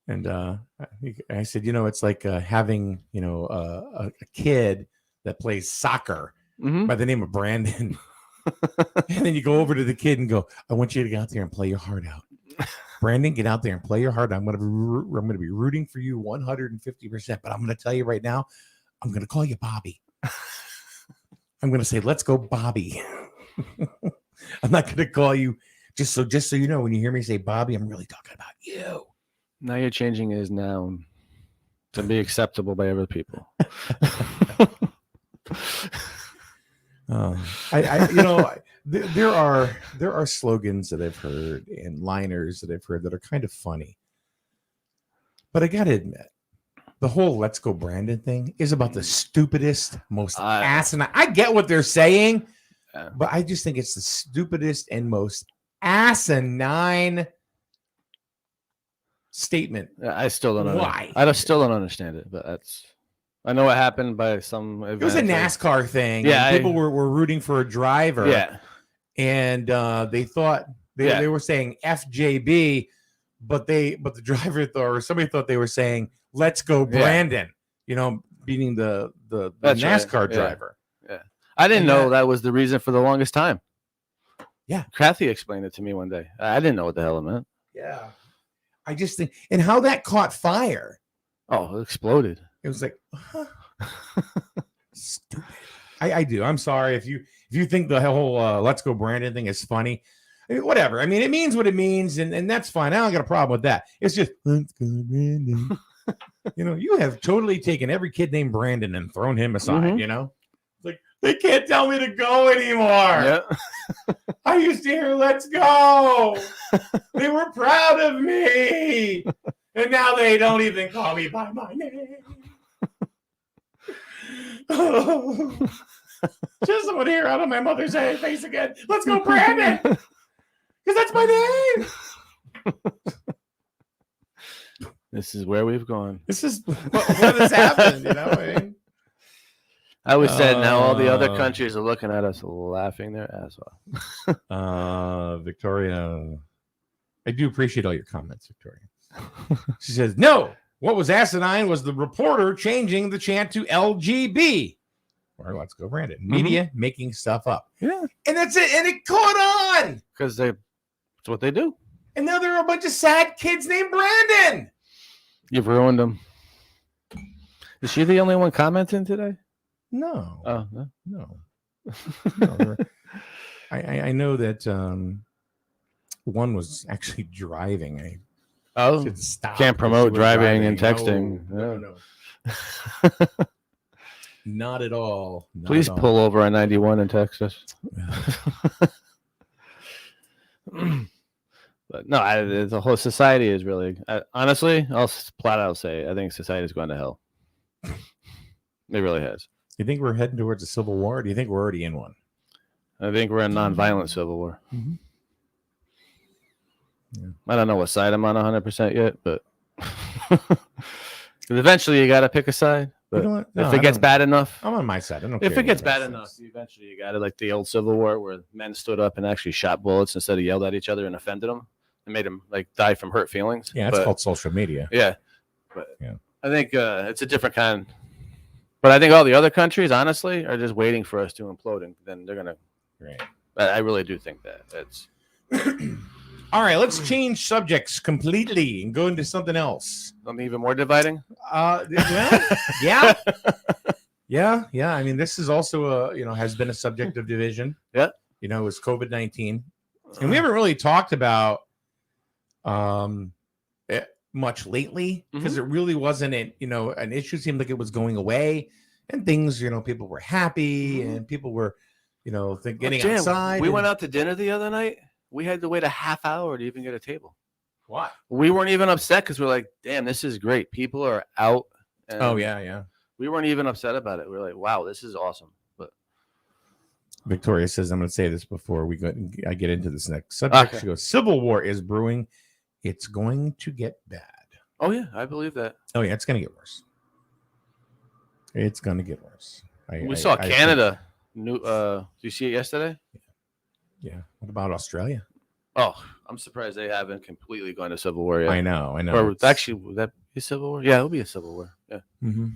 And I said, it's like having, a kid that plays soccer by the name of Brandon. And then you go over to the kid and go, I want you to get out there and play your heart out. Brandon, get out there and play your heart out. I'm going to be rooting for you 150%. But I'm going to tell you right now, I'm going to call you Bobby. I'm going to say, let's go, Bobby. I'm not going to call you just so you know, when you hear me say Bobby, I'm really talking about you. Now you're changing his noun to be acceptable by other people. There are slogans that I've heard and liners that I've heard that are kind of funny. But I got to admit, the whole "Let's Go Brandon" thing is about the stupidest, most asinine. I get what they're saying, but I just think it's the stupidest and most asinine statement. I still don't know why. I still don't understand it, but I know what happened by some event. It was a NASCAR thing. Yeah, people were rooting for a driver. Yeah, and they thought they were saying FJB, but the driver or somebody thought they were saying "Let's go Brandon." Beating the NASCAR driver. Yeah, I didn't know that was the reason for the longest time. Yeah, Kathy explained it to me one day. I didn't know what the hell it meant. Yeah, I just think, and how that caught fire. Oh, it exploded. It was like, stupid. I do. I'm sorry if you think the whole "Let's Go Brandon" thing is funny. I mean, whatever. I mean, it means what it means, and that's fine. I don't got a problem with that. It's just "Let's go Brandon." You have totally taken every kid named Brandon and thrown him aside. Like, they can't tell me to go anymore. Yeah. I used to hear "Let's go." They were proud of me, and now they don't even call me by my name. Just want to hear out of my mother's face again. "Let's go, Brandon," because that's my name. This is where we've gone. This is what has happened. I was said now all the other countries are looking at us laughing their ass off. Victoria, I do appreciate all your comments, Victoria. She says, no, what was asinine was the reporter changing the chant to LGB. Or "Let's Go Brandon." Media making stuff up. Yeah. And that's it. And it caught on. Because that's what they do. And now there are a bunch of sad kids named Brandon. You've ruined them. Is she the only one commenting today? No. Oh, no. No. I know that one was actually driving. Can't promote driving and texting. No. Not at all. Please pull over on 91 and text us. But no, the whole society is really, honestly, I'll flat out say, I think society's going to hell. It really has. You think we're heading towards a civil war, or do you think we're already in one? I think we're in nonviolent civil war. Mm-hmm. Yeah. I don't know what side I'm on 100% yet, but eventually you got to pick a side. But if it gets bad enough, I'm on my side. I don't care. If it gets bad enough, eventually you got it, like the old Civil War where men stood up and actually shot bullets instead of yelled at each other and offended them and made them like die from hurt feelings. Yeah, it's called social media. Yeah, but yeah, I think it's a different kind. But I think all the other countries, honestly, are just waiting for us to implode, and then they're gonna. Right. I really do think that it's. All right, let's change subjects completely and go into something else. Something even more dividing? Yeah. Yeah. I mean, this is also has been a subject of division. Yeah. It's COVID-19. And we haven't really talked about it much lately because it really wasn't an issue. It seemed like it was going away and things, people were happy and people were, getting outside. We went out to dinner the other night. We had to wait a half hour to even get a table. Why? We weren't even upset because we're like, damn, this is great. People are out. Oh, yeah. We weren't even upset about it. We were like, wow, this is awesome. But Victoria says, I'm going to say this before I get into this next subject. Okay. She goes, civil war is brewing. It's going to get bad. Oh, yeah, I believe that. Oh, yeah, it's going to get worse. It's going to get worse. We saw Canada New. Did you see it yesterday? Yeah. What about Australia? Oh, I'm surprised they haven't completely gone to civil war yet. I know. Or actually, would that be civil war? Yeah, it'll be a civil war. Yeah. Mm-hmm.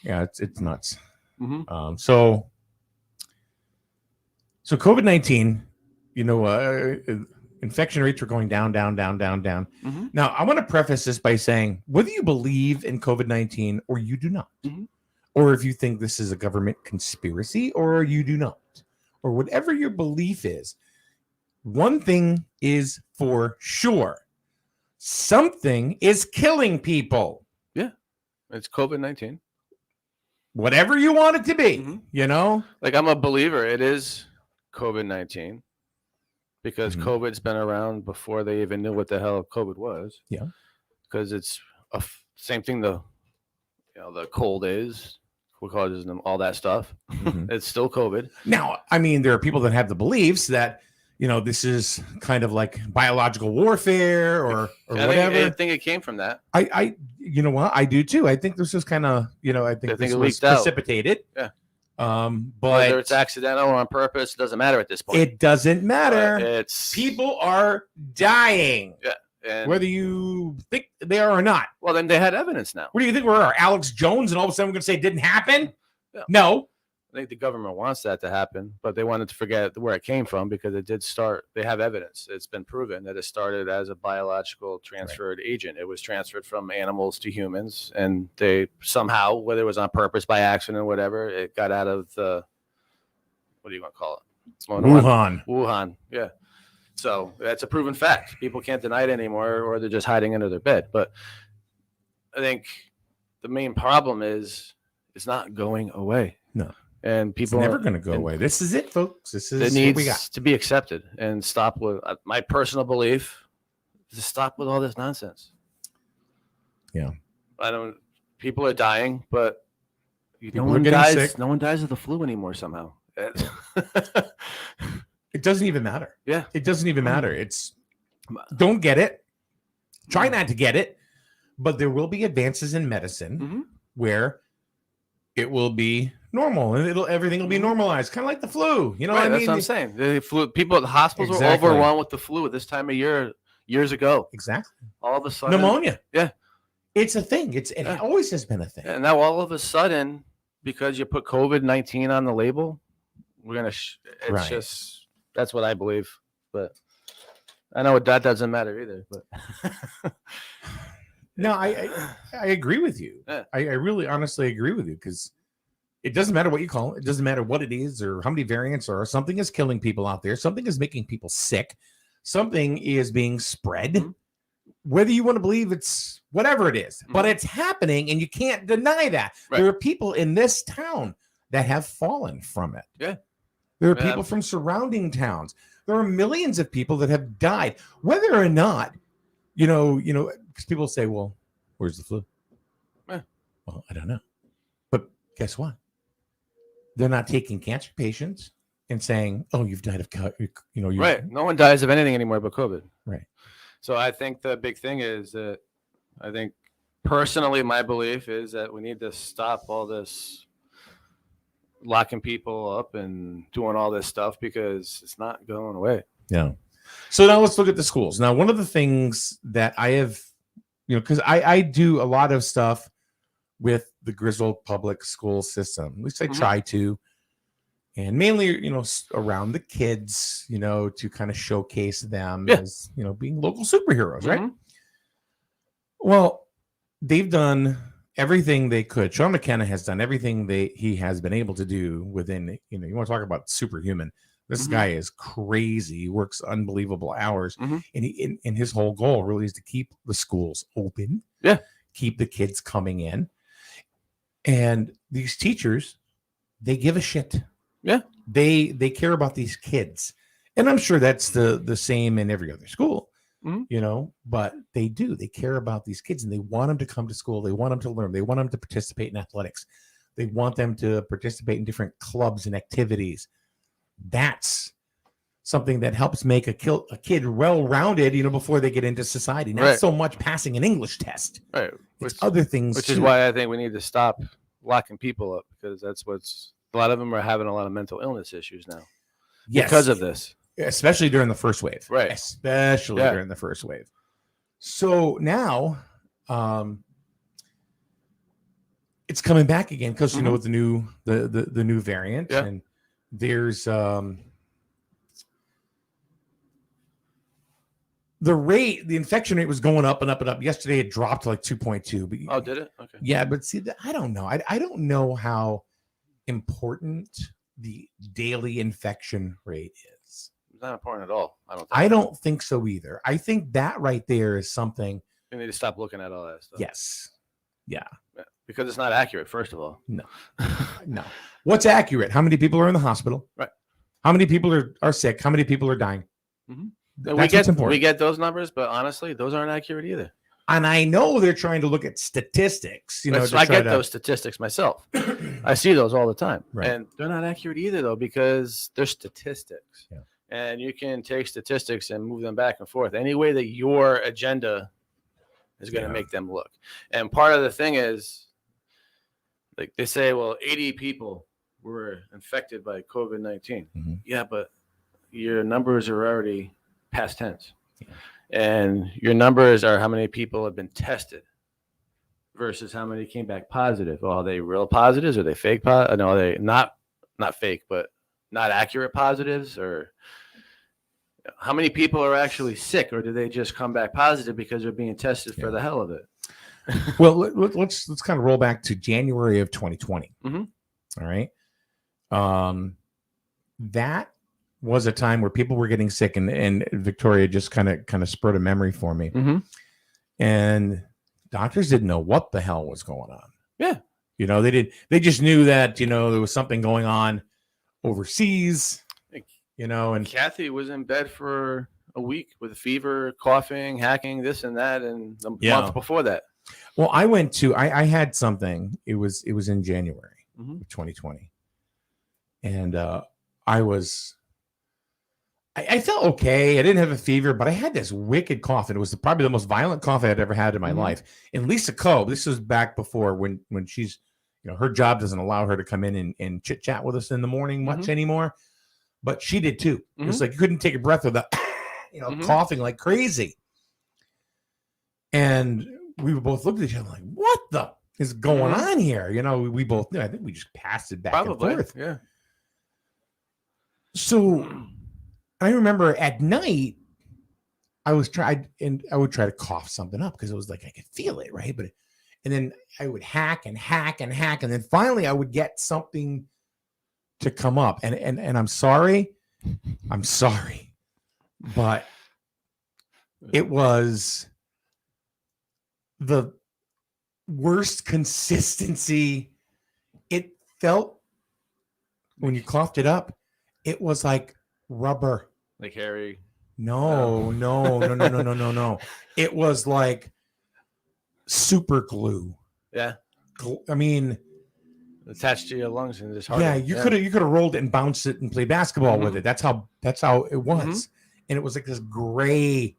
Yeah, it's nuts. Mm-hmm. So COVID-19, infection rates are going down. Mm-hmm. Now, I want to preface this by saying whether you believe in COVID-19 or you do not, or if you think this is a government conspiracy or you do not, or whatever your belief is, one thing is for sure. Something is killing people. Yeah. It's COVID-19. Whatever you want it to be, Like, I'm a believer. It is COVID-19 because COVID's been around before they even knew what the hell COVID was. Yeah. Because it's same thing the cold is, causes all that stuff. It's still COVID. Now, I mean, there are people that have the beliefs that, this is kind of like biological warfare or whatever. I think it came from that. I you know what? I do too. I think this is kind of, I think this was precipitated. Yeah. But whether it's accidental or on purpose, it doesn't matter at this point. It doesn't matter. It's people are dying. Yeah. And whether you think they are or not. Well, then they had evidence now. What do you think? We're Alex Jones and all of a sudden we're going to say it didn't happen? Yeah. No. I think the government wants that to happen, but they wanted to forget where it came from because it did start. They have evidence. It's been proven that it started as a biological transferred agent. It was transferred from animals to humans, and they somehow, whether it was on purpose, by accident, or whatever, it got out of the, what do you want to call it? Wuhan. Yeah. So that's a proven fact. People can't deny it anymore, or they're just hiding under their bed. But I think the main problem is it's not going away. No. And people it's never going to go away. This is it, folks. This is it needs what we got. to be accepted and stop with my personal belief is to stop with all this nonsense. Yeah. People are dying, but no one dies of the flu anymore somehow. It doesn't even matter. Yeah. It doesn't even matter. Don't get it. Try not to get it, but there will be advances in medicine where it will be normal and everything will be normalized, kind of like the flu. You know what I mean? That's what I'm saying. The flu, people at the hospitals were overrun with the flu at this time of year years ago. Exactly. All of a sudden, pneumonia. Yeah, it's a thing. It always has been a thing. And now all of a sudden, because you put COVID-19 on the label, we're gonna. It's just that's what I believe, but I know that doesn't matter either. But no, I agree with you. Yeah. I really honestly agree with you because it doesn't matter what you call it. It doesn't matter what it is or how many variants are. Something is killing people out there. Something is making people sick. Something is being spread. Whether you want to believe it's whatever it is, but it's happening and you can't deny that. Right. There are people in this town that have fallen from it. Yeah. There are people from surrounding towns. There are millions of people that have died, whether or not, because people say, well, where's the flu? Yeah. Well, I don't know. But guess what? They're not taking cancer patients and saying, oh, you've died of, right. No one dies of anything anymore but COVID. Right. So I think the big thing is that I think personally, my belief is that we need to stop all this locking people up and doing all this stuff because it's not going away. Yeah. So now let's look at the schools. Now, one of the things that I have, because I do a lot of stuff with the Griswold public school system. At least I try to. And mainly, around the kids, to kind of showcase them as, being local superheroes, right? Well, they've done everything they could. Sean McKenna has done everything he has been able to do within, you want to talk about superhuman. This guy is crazy. He works unbelievable hours. And his whole goal really is to keep the schools open. Yeah. Keep the kids coming in. And these teachers, they give a shit. Yeah. They care about these kids. And I'm sure that's the same in every other school, but they do. They care about these kids and they want them to come to school. They want them to learn. They want them to participate in athletics. They want them to participate in different clubs and activities. That's something that helps make a kid well-rounded, before they get into society. Not so much passing an English test. Right. It's other things. Which is why I think we need to stop locking people up because that's what's A lot of them are having a lot of mental illness issues now Yes. because of this. Especially during the first wave. Right. Especially during the first wave. So now it's coming back again because, you know, with the new variant. Yeah. And there's the infection rate was going up and up and up. Yesterday it dropped to like 2.2. But, oh, did it? Okay. Yeah, but see, I don't know. I don't know how important the daily infection rate is. It's not important at all. I don't think so either. I think that right there is something. You need to stop looking at all that stuff. Yes. Yeah. Because it's not accurate, first of all. No. No. What's accurate? How many people are in the hospital? Right. How many people are sick? How many people are dying? Mm-hmm. We get those numbers, but honestly, those aren't accurate either. And I know they're trying to look at statistics. You know, I get those statistics myself. I see those all the time. Right. And they're not accurate either, though, because they're statistics. Yeah. And you can take statistics and move them back and forth any way that your agenda is going to make them look. And part of the thing is, like they say, well, 80 people were infected by COVID-19. Mm-hmm. Yeah, but your numbers are already past tense. Yeah. And your numbers are how many people have been tested versus how many came back positive. Well, are they real positives? Are they fake? No, are they not fake, but not accurate positives? Or how many people are actually sick, or do they just come back positive because they're being tested for the hell of it? Well, let's kind of roll back to January of 2020. Mm-hmm. All right. That was a time where people were getting sick, and Victoria just kind of spurred a memory for me. Mm-hmm. And doctors didn't know what the hell was going on. Yeah. You know, they just knew that, you know, there was something going on overseas, you know, and Kathy was in bed for a week with a fever, coughing, hacking, this and that. And the month before that. Well, I had something. It was in January of 2020. And I felt okay. I didn't have a fever, but I had this wicked cough. And it was probably the most violent cough I had ever had in my life. And Lisa Coe, this was back before when she's, you know, her job doesn't allow her to come in and chit chat with us in the morning much anymore. But she did too. It was like you couldn't take a breath without, you know, coughing like crazy. And we were both looking at each other like, what the is going on here? You know, we both knew. I think we just passed it back and forth. Yeah. So I remember at night, I would try to cough something up because it was like I could feel it, right? And then I would hack, and then finally I would get something to come up. And I'm sorry, but it was the worst consistency. It felt when you coughed it up, it was like rubber. Like hairy. No. It was like super glue. Yeah. I mean, attached to your lungs and just hard. Yeah, you could have rolled it and bounced it and played basketball with it. That's how it was. And it was like this gray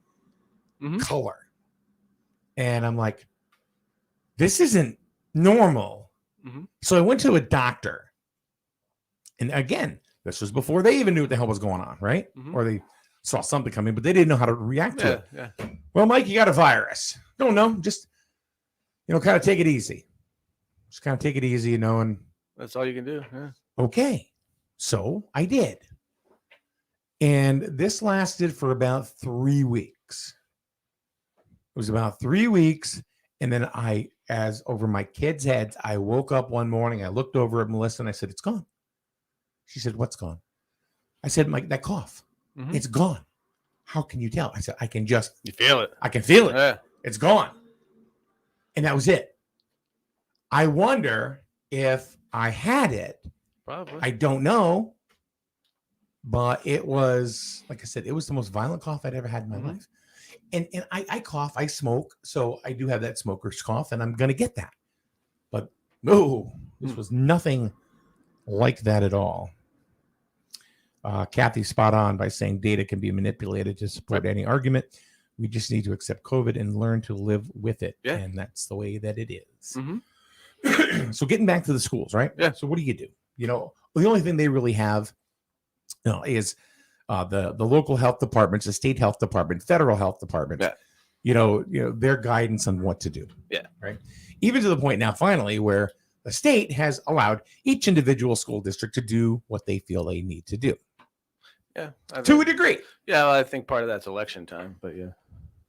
color. And I'm like, this isn't normal. So I went to a doctor. And again, this was before they even knew what the hell was going on, right? Or they saw something coming, but they didn't know how to react to it. Yeah. Well, Mike, you got a virus. Don't know. Just, you know, kind of take it easy. Just kind of take it easy, you know, and that's all you can do. Yeah. Okay. So I did. And this lasted for about 3 weeks. It was about 3 weeks. And then as over my kids' heads, I woke up one morning, I looked over at Melissa and I said, it's gone. She said, what's gone? I said, Mike, that cough, it's gone. How can you tell? I said, you feel it. I can feel it. Yeah. It's gone. And that was it. I wonder if I had it. Probably. I don't know. But it was, like I said, it was the most violent cough I'd ever had in my life. And I cough, I smoke. So I do have that smoker's cough, and I'm going to get that. But no, this was nothing like that at all. Kathy's spot on by saying data can be manipulated to support any argument. We just need to accept COVID and learn to live with it. Yeah. And that's the way that it is. So getting back to the schools, right? Yeah. So what do? You know, Well, the only thing they really have, is the local health departments, the state health department, federal health department. Yeah. Their guidance on what to do. Yeah. Right. Even to the point now, finally, where the state has allowed each individual school district to do what they feel they need to do. Yeah. To a degree. Yeah. Well, I think part of that's election time, but yeah.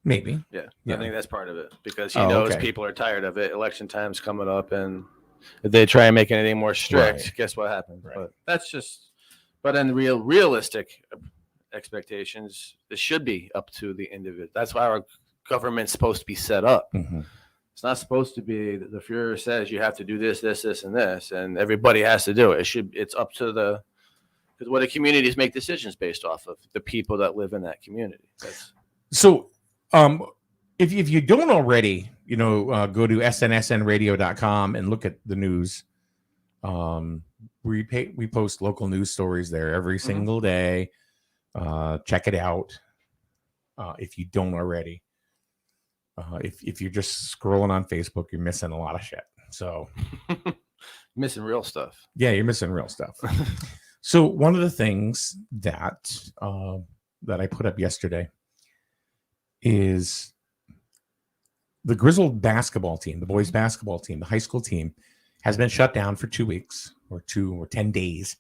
Maybe. Yeah. Yeah. I think that's part of it because he knows okay. people are tired of it. Election time's coming up, and if they try and make anything more strict, Right. guess what happens? Right. But that's just, but in realistic expectations, it should be up to the individual. That's why our government's supposed to be set up. Mm-hmm. It's not supposed to be the Führer says you have to do this, this, this, and this, and everybody has to do it. It's up to because what the communities make decisions based off of the people that live in that community. So, if you don't already, go to snsnradio.com and look at the news. We post local news stories there every single day. Check it out if you don't already. If you're just scrolling on Facebook, you're missing a lot of shit. So Missing real stuff. Yeah, you're missing real stuff. So one of the things that I put up yesterday is the Grizzled basketball team, the boys basketball team, the high school team, has been shut down for 2 weeks or 10 days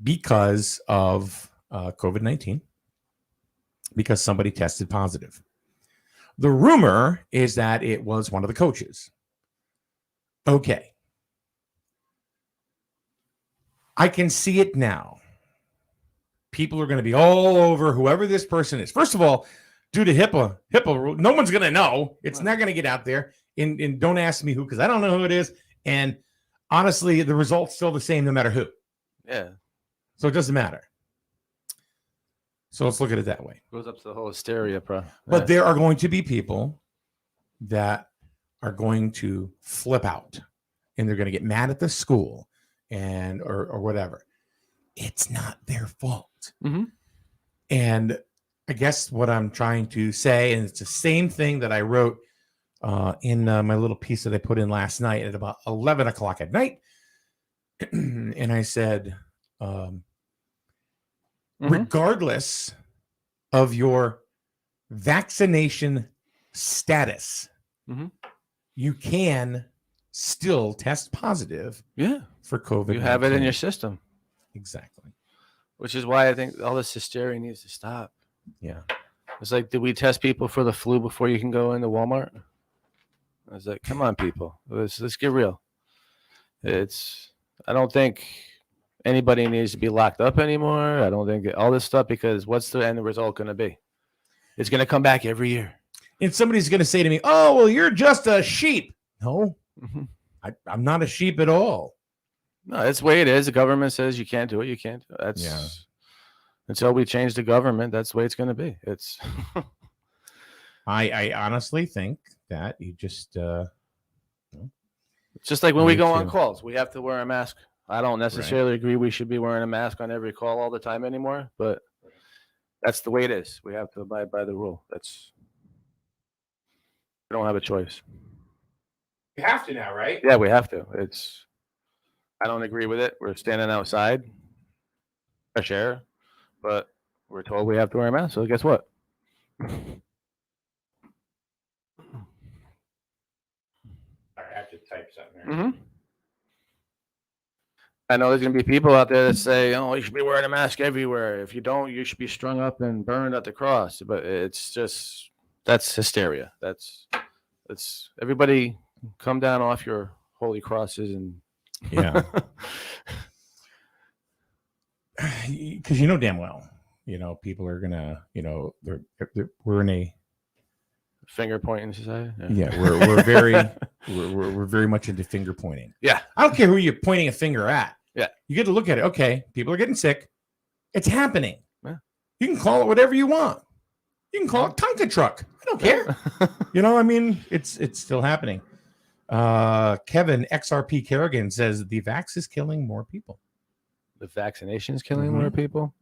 because of COVID-19, because somebody tested positive. The rumor is that it was one of the coaches. Okay. I can see it now. People are going to be all over whoever this person is. First of all, due to HIPAA, no one's going to know. It's not going to get out there. And don't ask me who, because I don't know who it is. And honestly, the result's still the same no matter who. Yeah. So it doesn't matter. So let's look at it that way. Goes up to the whole hysteria, But there are going to be people that are going to flip out, and they're going to get mad at the school and or whatever. It's not their fault. Mm-hmm. And I guess what I'm trying to say, and it's the same thing that I wrote in my little piece that I put in last night at about 11 o'clock at night. And I said, regardless of your vaccination status, you can still test positive for COVID. You have it in your system. Exactly. Which is why I think all this hysteria needs to stop. Yeah. It's like, did we test people for the flu before you can go into Walmart? I was like, come on, people. Let's get real. I don't think anybody needs to be locked up anymore. I don't think all this stuff, because what's the end result going to be? It's going to come back every year. And somebody's going to say to me, oh, well, you're just a sheep. No, I'm not a sheep at all. No, that's the way it is. The government says you can't do it. You can't do it. Until we change the government, that's the way it's going to be. It's. I honestly think that you just. It's just like when we go on calls, we have to wear a mask. I don't necessarily agree we should be wearing a mask on every call all the time anymore, but that's the way it is. We have to abide by the rule. We don't have a choice. You have to now, right? Yeah, we have to. I don't agree with it. We're standing outside, fresh air, but we're told we have to wear a mask. So guess what? I have to type something there. I know there's going to be people out there that say, oh, you should be wearing a mask everywhere. If you don't, you should be strung up and burned at the cross. But it's just, that's hysteria. That's everybody come down off your holy crosses and. Yeah. Because damn well, people are gonna, we're in a finger pointing society. Yeah, we're very we're very much into finger pointing. Yeah, I don't care who you're pointing a finger at. Yeah, you get to look at it. Okay, people are getting sick. It's happening. Yeah. You can call it whatever you want. You can call it Tonka truck. I don't care. It's still happening. Kevin XRP Kerrigan says the vax is killing more people. The vaccination is killing more people.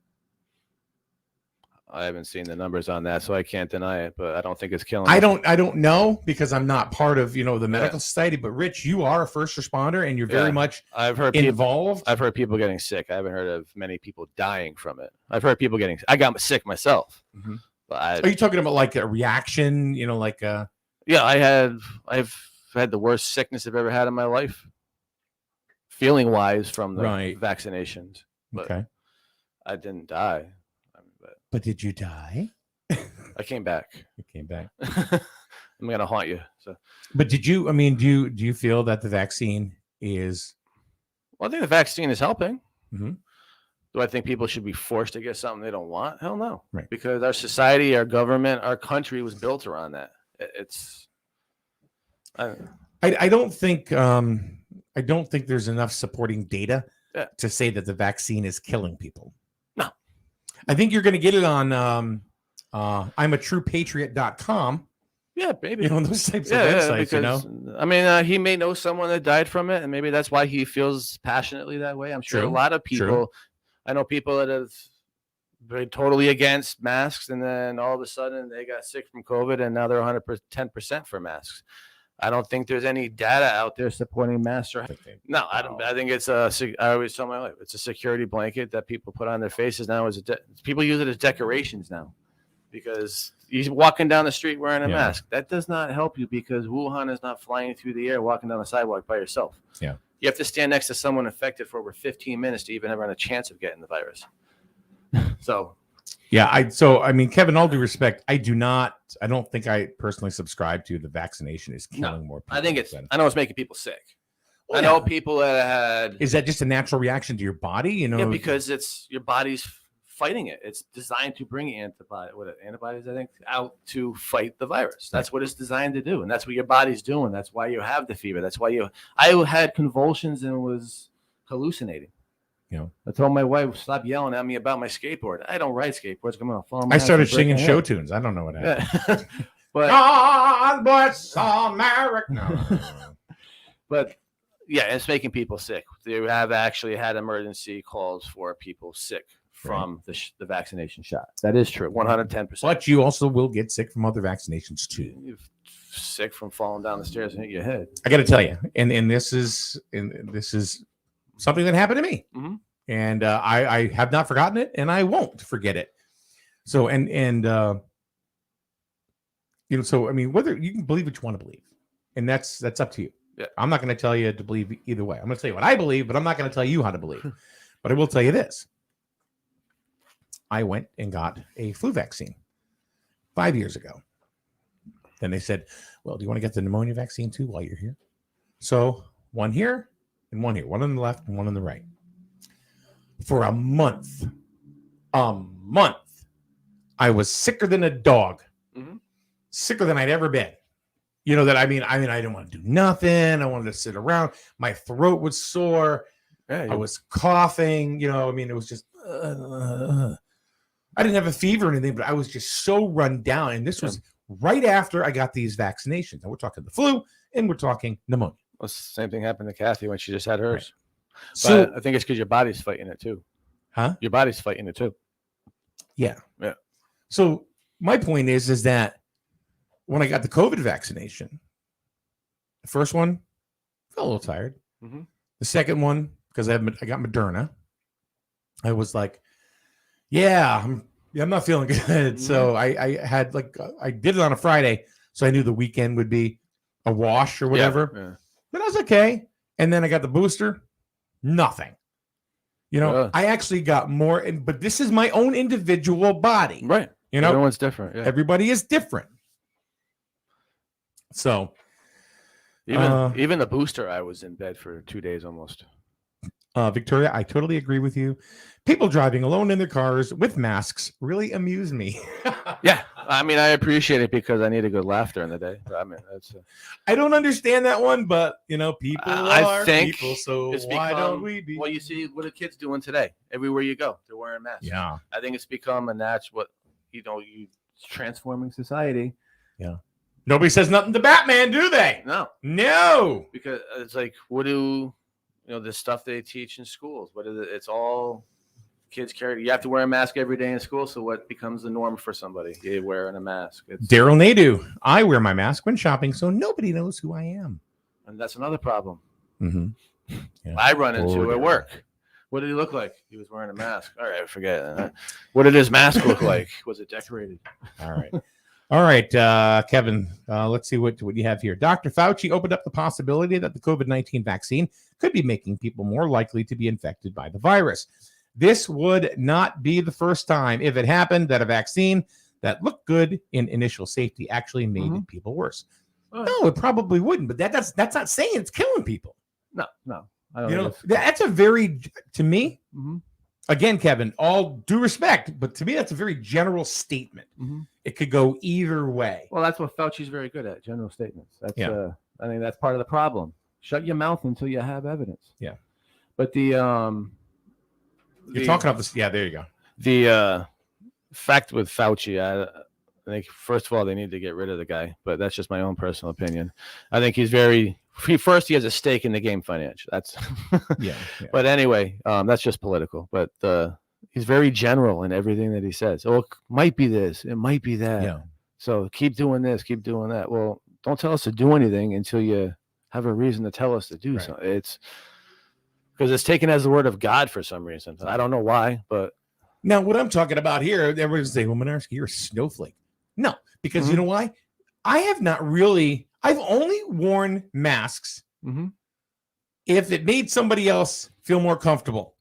I haven't seen the numbers on that, so I can't deny it. But I don't think it's killing. I don't know because I'm not part of the medical society. But Rich, you are a first responder, and you're very much involved. I've heard people getting sick. I haven't heard of many people dying from it. I've heard people getting. I got sick myself. Mm-hmm. But are you talking about like a reaction? Yeah, I've had the worst sickness I've ever had in my life, feeling wise from the vaccinations. But okay, I didn't die. But did you die? I came back. You came back. I'm gonna haunt you. So, but did you? I mean, do you feel that the vaccine is? Well, I think the vaccine is helping. Mm-hmm. Do I think people should be forced to get something they don't want? Hell no. Right. Because our society, our government, our country was built around that. It's. I don't think there's enough supporting data to say that the vaccine is killing people. No. I think you're going to get it on I'mATruePatriot.com. Yeah, maybe. Those types of websites, because, I mean, he may know someone that died from it, and maybe that's why he feels passionately that way. I'm sure a lot of people, I know people that have been totally against masks, and then all of a sudden they got sick from COVID, and now they're 110% for masks. I don't think there's any data out there supporting masks. No, I don't. I think it's I always tell my wife, it's a security blanket that people put on their faces now. People use it as decorations now, because he's walking down the street wearing a mask. That does not help you, because Wuhan is not flying through the air, walking down the sidewalk by yourself. Yeah, you have to stand next to someone infected for over 15 minutes to even have a chance of getting the virus. So. Yeah, I mean, Kevin, all due respect, I don't think I personally subscribe to the vaccination is killing more people. I think I know it's making people sick. Well, I know people that had. Is that just a natural reaction to your body? Yeah, because it's your body's fighting it. It's designed to bring antibodies, I think, out to fight the virus. That's what it's designed to do. And that's what your body's doing. That's why you have the fever. That's why I had convulsions and was hallucinating. I told my wife, stop yelling at me about my skateboard. I don't ride skateboards. Come on, follow my. I started singing show tunes. I don't know what happened. Yeah. But God bless America. No. But yeah, it's making people sick. They have actually had emergency calls for people sick from the vaccination shot. That is true, 110%. But you also will get sick from other vaccinations too. You're sick from falling down the stairs and hit your head. I got to tell you, and this is something that happened to me. Mm-hmm. And I have not forgotten it, and I won't forget it. So so I mean, whether you can believe what you want to believe, and that's up to you. Yeah. I'm not going to tell you to believe either way. I'm going to tell you what I believe, but I'm not going to tell you how to believe. But I will tell you this: I went and got a flu vaccine 5 years ago. Then they said, "Well, do you want to get the pneumonia vaccine too while you're here?" So one here and one here, one on the left and one on the right. For a month, I was sicker than a dog, sicker than I'd ever been. I didn't want to do nothing. I wanted to sit around. My throat was sore. I was coughing. It was just, I didn't have a fever or anything, but I was just so run down. And this was right after I got these vaccinations. And we're talking the flu and we're talking pneumonia. Well, same thing happened to Kathy when she just had hers. Right. So I think it's because your body's fighting it too. Huh? Your body's fighting it too. Yeah. Yeah. So my point is that when I got the COVID vaccination, the first one, I felt a little tired. Mm-hmm. The second one, because I got Moderna, I was like, I'm not feeling good. Mm-hmm. So I had I did it on a Friday, so I knew the weekend would be a wash or whatever. Yeah. But I was okay. And then I got the booster. Nothing. I actually got more, but this is my own individual body. Right. Everyone's different. Yeah. Everybody is different. So even the booster, I was in bed for 2 days almost. Victoria, I totally agree with you. People driving alone in their cars with masks really amuse me. Yeah. I mean, I appreciate it because I need a good laugh during the day. I mean, I don't understand that one, but people are people, so why don't we be? Well, you see what the kids doing today. Everywhere you go, they're wearing masks. Yeah. I think it's become a natural, you transforming society. Yeah. Nobody says nothing to Batman, do they? No. Because it's like, what do the stuff they teach in schools? What is it? It's all kids carry. You have to wear a mask every day in school. So what becomes the norm for somebody? You're wearing a mask. Daryl Nadeau. I wear my mask when shopping, so nobody knows who I am. And that's another problem. Mm-hmm. Yeah. I run into at work. What did he look like? He was wearing a mask. All right, forget it. What did his mask look like? Was it decorated? All right. All right, Kevin, let's see what you have here. Dr. Fauci opened up the possibility that the COVID-19 vaccine could be making people more likely to be infected by the virus. This would not be the first time, if it happened, that a vaccine that looked good in initial safety actually made people worse. No, it probably wouldn't, but that's not saying it's killing people. No. I don't know, that's a very, to me, again, Kevin, all due respect, but to me, that's a very general statement. It could go either way. Well, that's what Fauci's very good at, general statements. That's I think that's part of the problem. Shut your mouth until you have evidence. Yeah. But you're talking about this. Yeah, there you go. The fact with Fauci, I think, first of all, they need to get rid of the guy, but that's just my own personal opinion. I think he has a stake in the game financially. That's yeah. But anyway, that's just political. But he's very general in everything that he says. Oh, it might be this, it might be that. Yeah. So keep doing this, keep doing that. Well, don't tell us to do anything until you have a reason to tell us to do something. It's because it's taken as the word of God for some reason. I don't know why, but now what I'm talking about here, everyone's saying, well, Minarski, you're a snowflake. No, because you know why? I've only worn masks if it made somebody else feel more comfortable.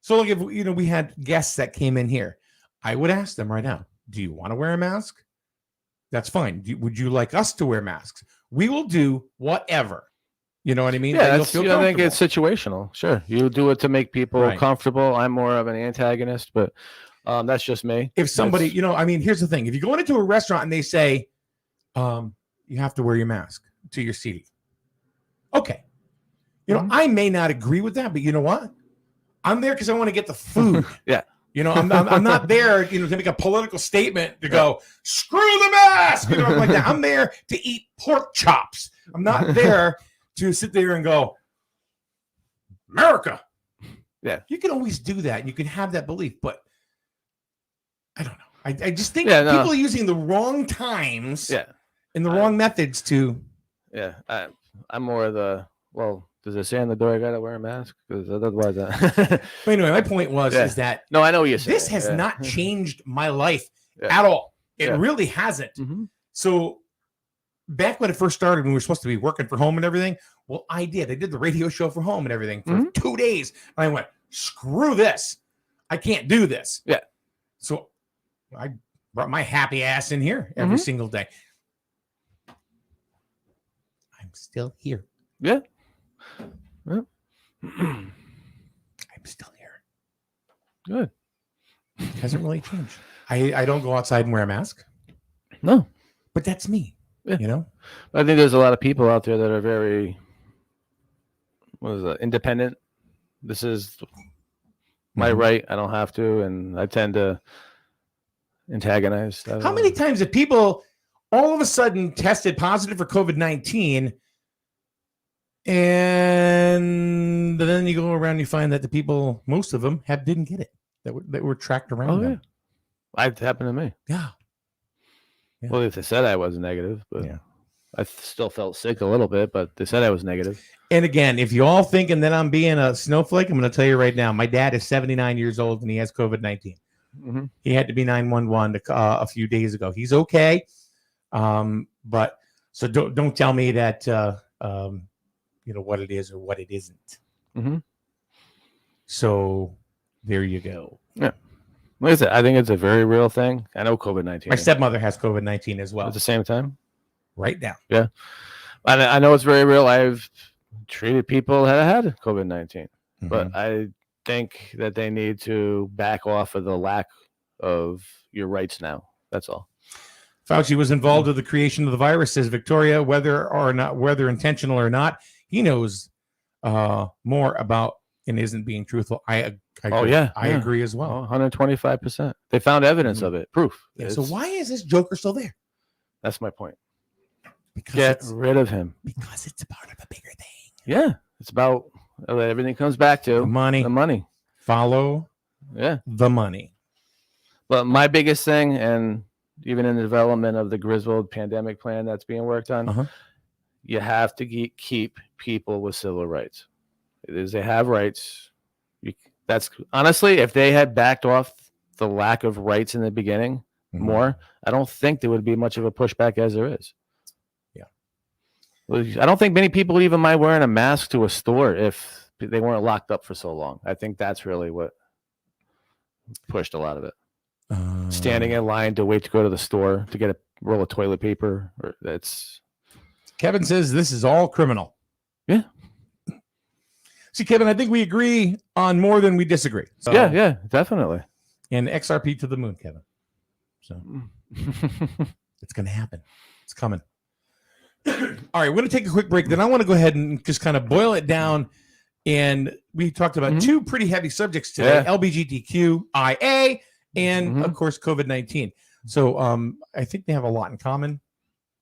So like if we had guests that came in here, I would ask them right now, do you want to wear a mask? That's fine. Would you like us to wear masks? We will do whatever. You know what I mean? Yeah, I think it's situational. Sure. You do it to make people comfortable. I'm more of an antagonist, but that's just me. If somebody, here's the thing. If you're going into a restaurant and they say, you have to wear your mask to your seating. Okay. I may not agree with that, but you know what? I'm there because I want to get the food. Yeah. I'm not there, to make a political statement to go, screw the mask. Like that. I'm there to eat pork chops. I'm not there to sit there and go, America. Yeah. You can always do that. And you can have that belief, but I don't know. I just think people are using the wrong times and the wrong methods to. Yeah. I'm more of the, does it say on the door I got to wear a mask? Because otherwise. But anyway, my point is that. No, I know what you're saying. This has not changed my life at all. It really hasn't. So back when it first started, when we were supposed to be working from home and everything, I did the radio show from home and everything for 2 days. And I went, screw this. I can't do this. Yeah. So I brought my happy ass in here every single day. I'm still here. Yeah. I'm still here. Good. It hasn't really changed. I don't go outside and wear a mask. No. But that's me. Yeah. I think there's a lot of people out there that are very independent. This is my right. I don't have to, and I tend to antagonize. How many times have people all of a sudden tested positive for COVID-19, and then you go around and you find that the people, most of them, didn't get it, that were tracked around them. It happened to me. Yeah. Well, if they said I was negative, but I still felt sick a little bit, but they said I was negative. And again, if you all thinking that I'm being a snowflake, I'm going to tell you right now, my dad is 79 years old and he has COVID-19. He had to be 911 a few days ago. He's okay. But so don't tell me that, what it is or what it isn't. So there you go. Yeah. Like I said, I think it's a very real thing. I know COVID-19. My stepmother has COVID-19 as well. At the same time? Right now. Yeah. I know it's very real. I've treated people that had COVID-19. But I think that they need to back off of the lack of your rights now. That's all. Fauci was involved with the creation of the virus, says Victoria, whether intentional or not. He knows more about and isn't being truthful. I agree as well. 125%. They found evidence of it, proof. Yeah, so why is this Joker still there? That's my point. Because get rid of him. Because it's a part of a bigger thing. Yeah, it's about everything comes back to the money. The money. Follow the money. But my biggest thing, and even in the development of the Griswold pandemic plan that's being worked on, you have to keep people with civil rights. It is, they have rights. That's honestly, if they had backed off the lack of rights in the beginning more, I don't think there would be much of a pushback as there is. Yeah. I don't think many people would even mind wearing a mask to a store if they weren't locked up for so long. I think that's really what pushed a lot of it. Standing in line to wait to go to the store to get a roll of toilet paper. Kevin says this is all criminal. Yeah. See, Kevin, I think we agree on more than we disagree. So, yeah, definitely. And XRP to the moon, Kevin. So it's going to happen. It's coming. All right, we're going to take a quick break. Then I want to go ahead and just kind of boil it down. And we talked about two pretty heavy subjects today, LGBTQIA, and of course, COVID-19. So I think they have a lot in common.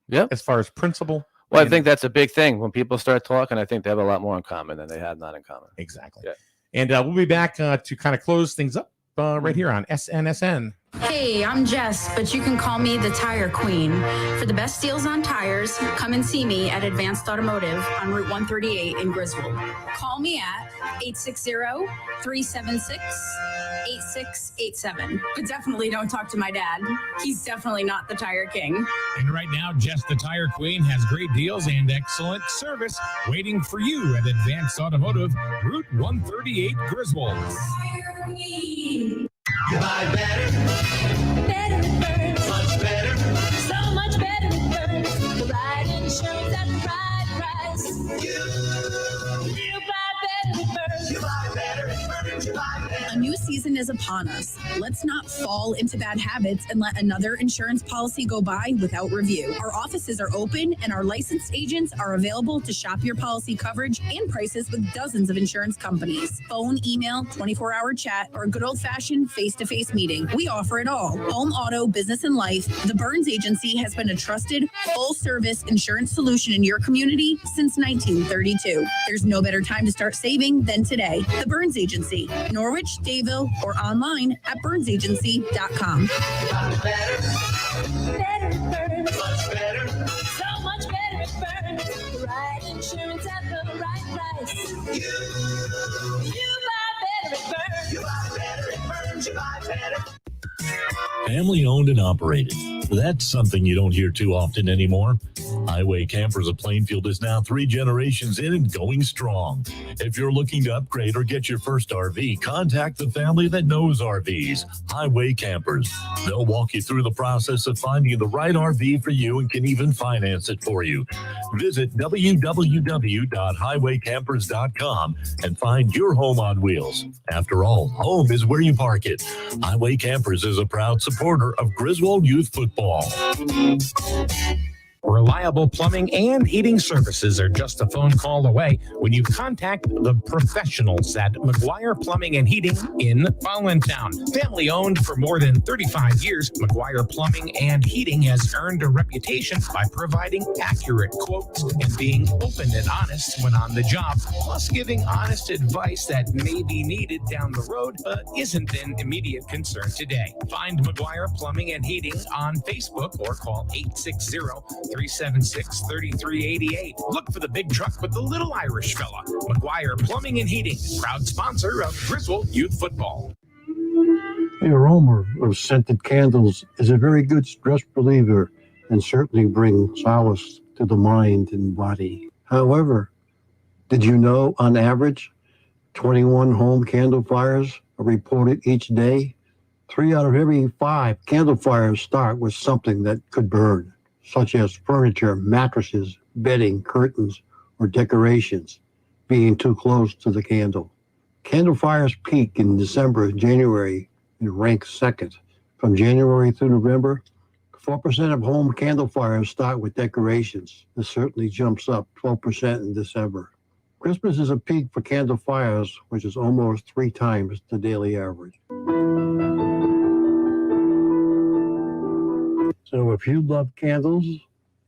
Yeah. As far as principle. Well, I think that's a big thing. When people start talking, I think they have a lot more in common than they had not in common. Exactly. Yeah. And we'll be back to kind of close things up right here on SNSN. Hey, I'm Jess, but you can call me the Tire Queen. For the best deals on tires, come and see me at Advanced Automotive on Route 138 in Griswold. Call me at 860-376-8687. But definitely don't talk to my dad. He's definitely not the Tire King. And right now, Jess the Tire Queen has great deals and excellent service waiting for you at Advanced Automotive, Route 138 Griswold. Tire Queen. You buy better. Better it burns. Much better. So much better it burns. The right insurance at the right price. You buy better it burns. You buy better. It burns. You buy better. A new season is upon us. Let's not fall into bad habits and let another insurance policy go by without review. Our offices are open and our licensed agents are available to shop your policy coverage and prices with dozens of insurance companies. Phone, email, 24-hour chat, or a good old-fashioned face-to-face meeting. We offer it all. Home, auto, business, and life. The Burns Agency has been a trusted, full-service insurance solution in your community since 1932. There's no better time to start saving than today. The Burns Agency, Norwich, Dayville, or online at burnsagency.com. Better. Better it burns. Much better. So much better it burns. The right insurance at the right price. You buy better it burns. You buy better. It burns. You buy better. Family owned and operated. That's something you don't hear too often anymore. Highway Campers of Plainfield is now 3 generations in and going strong. If you're looking to upgrade or get your first RV, contact the family that knows RVs, Highway Campers. They'll walk you through the process of finding the right RV for you and can even finance it for you. Visit www.highwaycampers.com and find your home on wheels. After all, home is where you park it. Highway Campers is a proud supporter of Griswold Youth Football. Reliable plumbing and heating services are just a phone call away when you contact the professionals at Mcguire Plumbing and Heating in Voluntown. Family owned for more than 35 years, Mcguire Plumbing and Heating has earned a reputation by providing accurate quotes and being open and honest when on the job, plus giving honest advice that may be needed down the road but isn't an immediate concern today. Find Mcguire Plumbing and Heating on Facebook or call 860-376-3388. Look for the big truck with the little Irish fella. Mcguire Plumbing and Heating, proud sponsor of Griswold Youth Football. The aroma of scented candles is a very good stress reliever and certainly brings solace to the mind and body. However, did you know on average 21 home candle fires are reported each day? 3 out of every 5 candle fires start with something that could burn, such as furniture, mattresses, bedding, curtains, or decorations being too close to the candle. Candle fires peak in December and January and rank second. From January through November, 4% of home candle fires start with decorations. This certainly jumps up 12% in December. Christmas is a peak for candle fires, which is almost 3 times the daily average. So if you love candles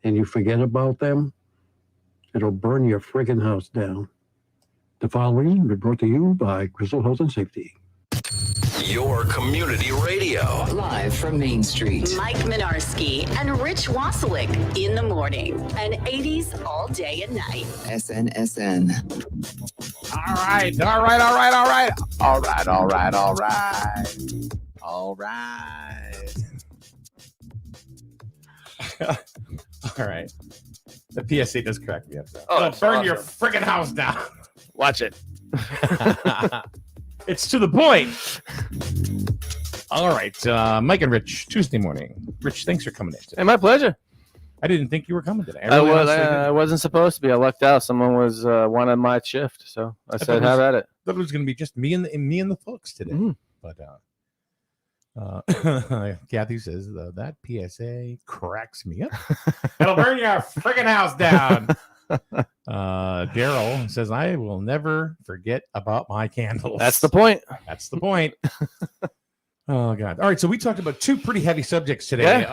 and you forget about them, it'll burn your friggin' house down. The following is brought to you by Crystal Health and Safety. Your community radio. Live from Main Street. Mike Minarski and Rich Wasselick in the morning. And 80s all day and night. SNSN. All right. All right. The PSA does crack me up. Oh, burn your freaking house down. Watch it. It's to the point. All right. Mike and Rich, Tuesday morning. Rich, thanks for coming in today. Hey, my pleasure. I didn't think you were coming today. I wasn't supposed to be. I lucked out. Someone was wanted my shift, so I said, "Have at it." Thought it was going to be just me and the folks today. But Kathy says that PSA cracks me up. It'll burn your freaking house down. Daryl says, I will never forget about my candles. That's the point. That's the point. Oh, God. All right. So we talked about two pretty heavy subjects today,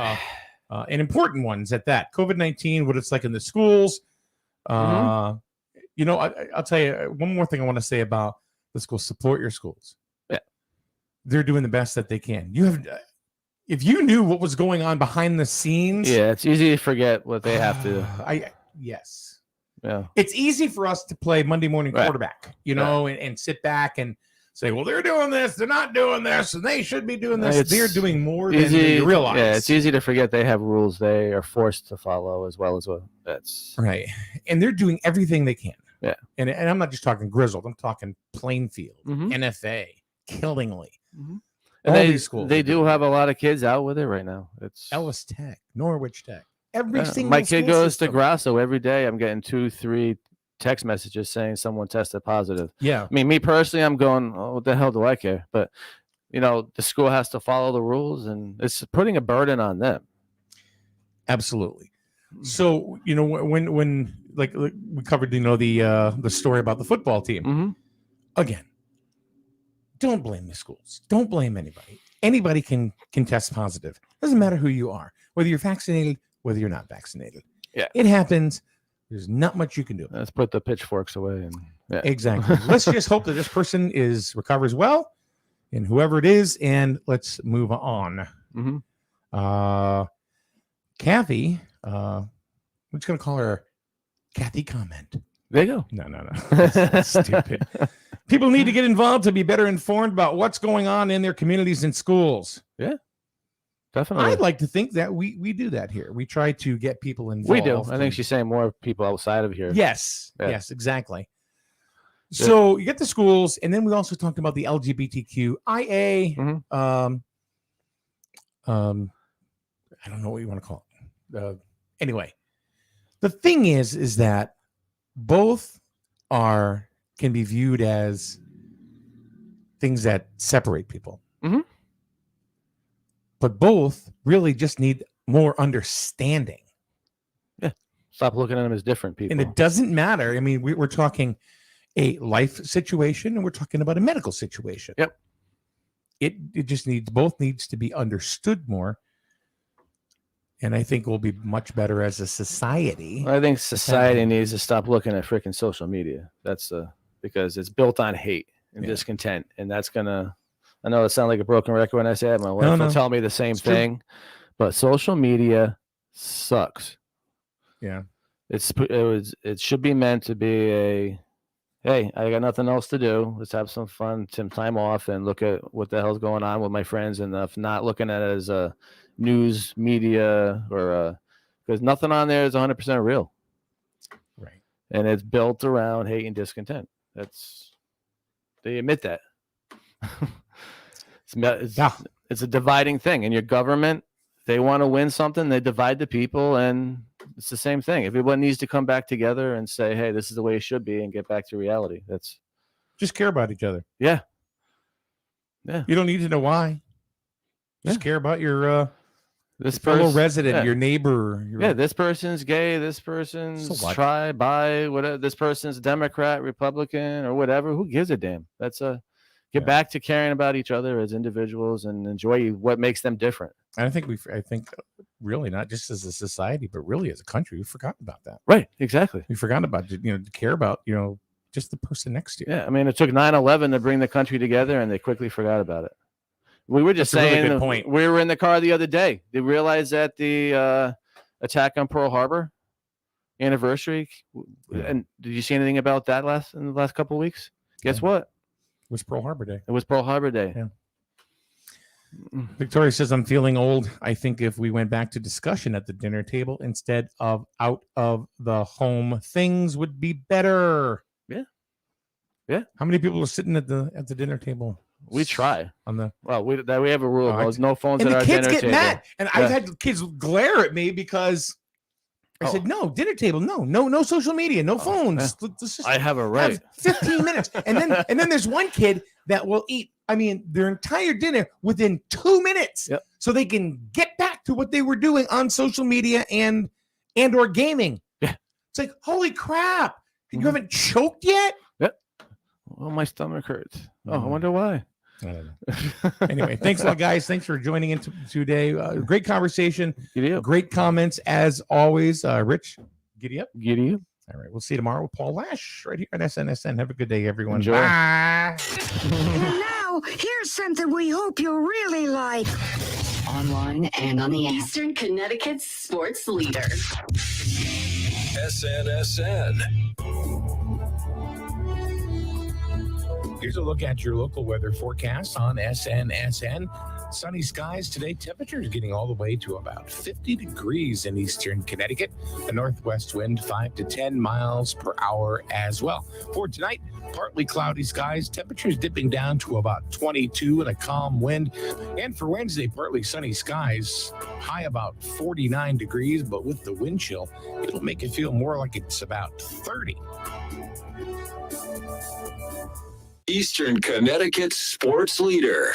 and important ones at that. COVID-19, what it's like in the schools. I'll tell you one more thing I want to say about the schools. Support your schools. Yeah. They're doing the best that they can. If you knew what was going on behind the scenes. Yeah, it's easy to forget what they have to do. Yes. Yeah. It's easy for us to play Monday morning quarterback, and sit back and say, well, they're doing this, they're not doing this, and they should be doing this. They're doing more than you realize. Yeah, it's easy to forget they have rules they are forced to follow as well as well. That's right. And they're doing everything they can. Yeah. And I'm not just talking Grizzled, I'm talking Plainfield, NFA, Killingly. And these schools. They do have a lot of kids out with it right now. It's Ellis Tech, Norwich Tech. Every single my kid goes to Grasso every day. I'm getting 2-3 text messages saying someone tested positive. Yeah. I mean, me personally, I'm going, oh, what the hell do I care? But, the school has to follow the rules, and it's putting a burden on them. Absolutely. So, when like we covered, the story about the football team. Again, don't blame the schools. Don't blame anybody. Anybody can test positive. Doesn't matter who you are, whether you're vaccinated, whether you're not vaccinated. Yeah. It happens. There's not much you can do. Let's put the pitchforks away. Exactly. Let's just hope that this person recovers well, and whoever it is, and let's move on. Kathy, we're just going to call her Kathy Comment. There you go. No. That's stupid. People need to get involved to be better informed about what's going on in their communities and schools. Yeah. Definitely. I'd like to think that we do that here. We try to get people involved. We do. I think she's saying more people outside of here. Yes. Yeah. Yes, exactly. So you get the schools, and then we also talked about the LGBTQ IA. I don't know what you want to call it. Anyway, the thing is that both can be viewed as things that separate people. But both really just need more understanding. Yeah. Stop looking at them as different people. And it doesn't matter. I mean, we're talking a life situation, and we're talking about a medical situation. Yep. It just needs to be understood more. And I think we'll be much better as a society. I think society needs to stop looking at freaking social media. That's because it's built on hate and discontent. And that's I know it sounds like a broken record when I say it. My wife will tell me the same thing, but social media sucks. Yeah. It should be meant to be hey, I got nothing else to do. Let's have some fun, some time off, and look at what the hell's going on with my friends, and not looking at it as a news media because nothing on there is 100% real. Right. And it's built around hate and discontent. They admit that. It's a dividing thing. And your government, they want to win something, they divide the people, and it's the same thing. Everyone needs to come back together and say, hey, this is the way it should be, and get back to reality. That's just care about each other. Yeah. You don't need to know why. Just care about your fellow resident, your neighbor. This person's gay, this person's bi, whatever. This person's Democrat, Republican, or whatever. Who gives a damn? That's get back to caring about each other as individuals and enjoy what makes them different. And I think really not just as a society, but really as a country, we've forgotten about that. Right. Exactly. We forgot about to care about just the person next to you. Yeah. I mean, it took 9/11 to bring the country together, and they quickly forgot about it. We were just That's a really saying, good point. we were in the car the other day. Did you realize that the attack on Pearl Harbor anniversary? Yeah. And did you see anything about that in the last couple of weeks? Guess what? It was Pearl Harbor Day. It was Pearl Harbor Day. Yeah. Victoria says, I'm feeling old. I think if we went back to discussion at the dinner table instead of out of the home, things would be better. Yeah. Yeah. How many people are sitting at the dinner table? We try. On the we have a rule of no phones and at the our kids dinner get table. mad. And I've had kids glare at me because I said, no, dinner table, no social media, no phones. Let's just I have a right. 15 minutes. And then there's one kid that will eat, their entire dinner within 2 minutes. Yep. So they can get back to what they were doing on social media and or gaming. Yeah. It's like, holy crap. You haven't choked yet? Yep. Well, my stomach hurts. Oh, I wonder why. I don't know. Anyway, thanks a lot, guys. Thanks for joining in today. Great conversation. Giddy up. Great comments as always. Rich, giddy up. Giddy up. All right. We'll see you tomorrow with Paul Lash right here on SNSN. Have a good day, everyone. Enjoy. Bye. And now, here's something we hope you'll really like. Online and on the app. Eastern Connecticut's sports leader. SNSN. Here's a look at your local weather forecast on SNSN. Sunny skies today. Temperatures getting all the way to about 50 degrees in eastern Connecticut. A northwest wind 5 to 10 miles per hour as well. For tonight, partly cloudy skies. Temperatures dipping down to about 22 and a calm wind. And for Wednesday, partly sunny skies. High about 49 degrees, but with the wind chill, it'll make it feel more like it's about 30. Eastern Connecticut's sports leader.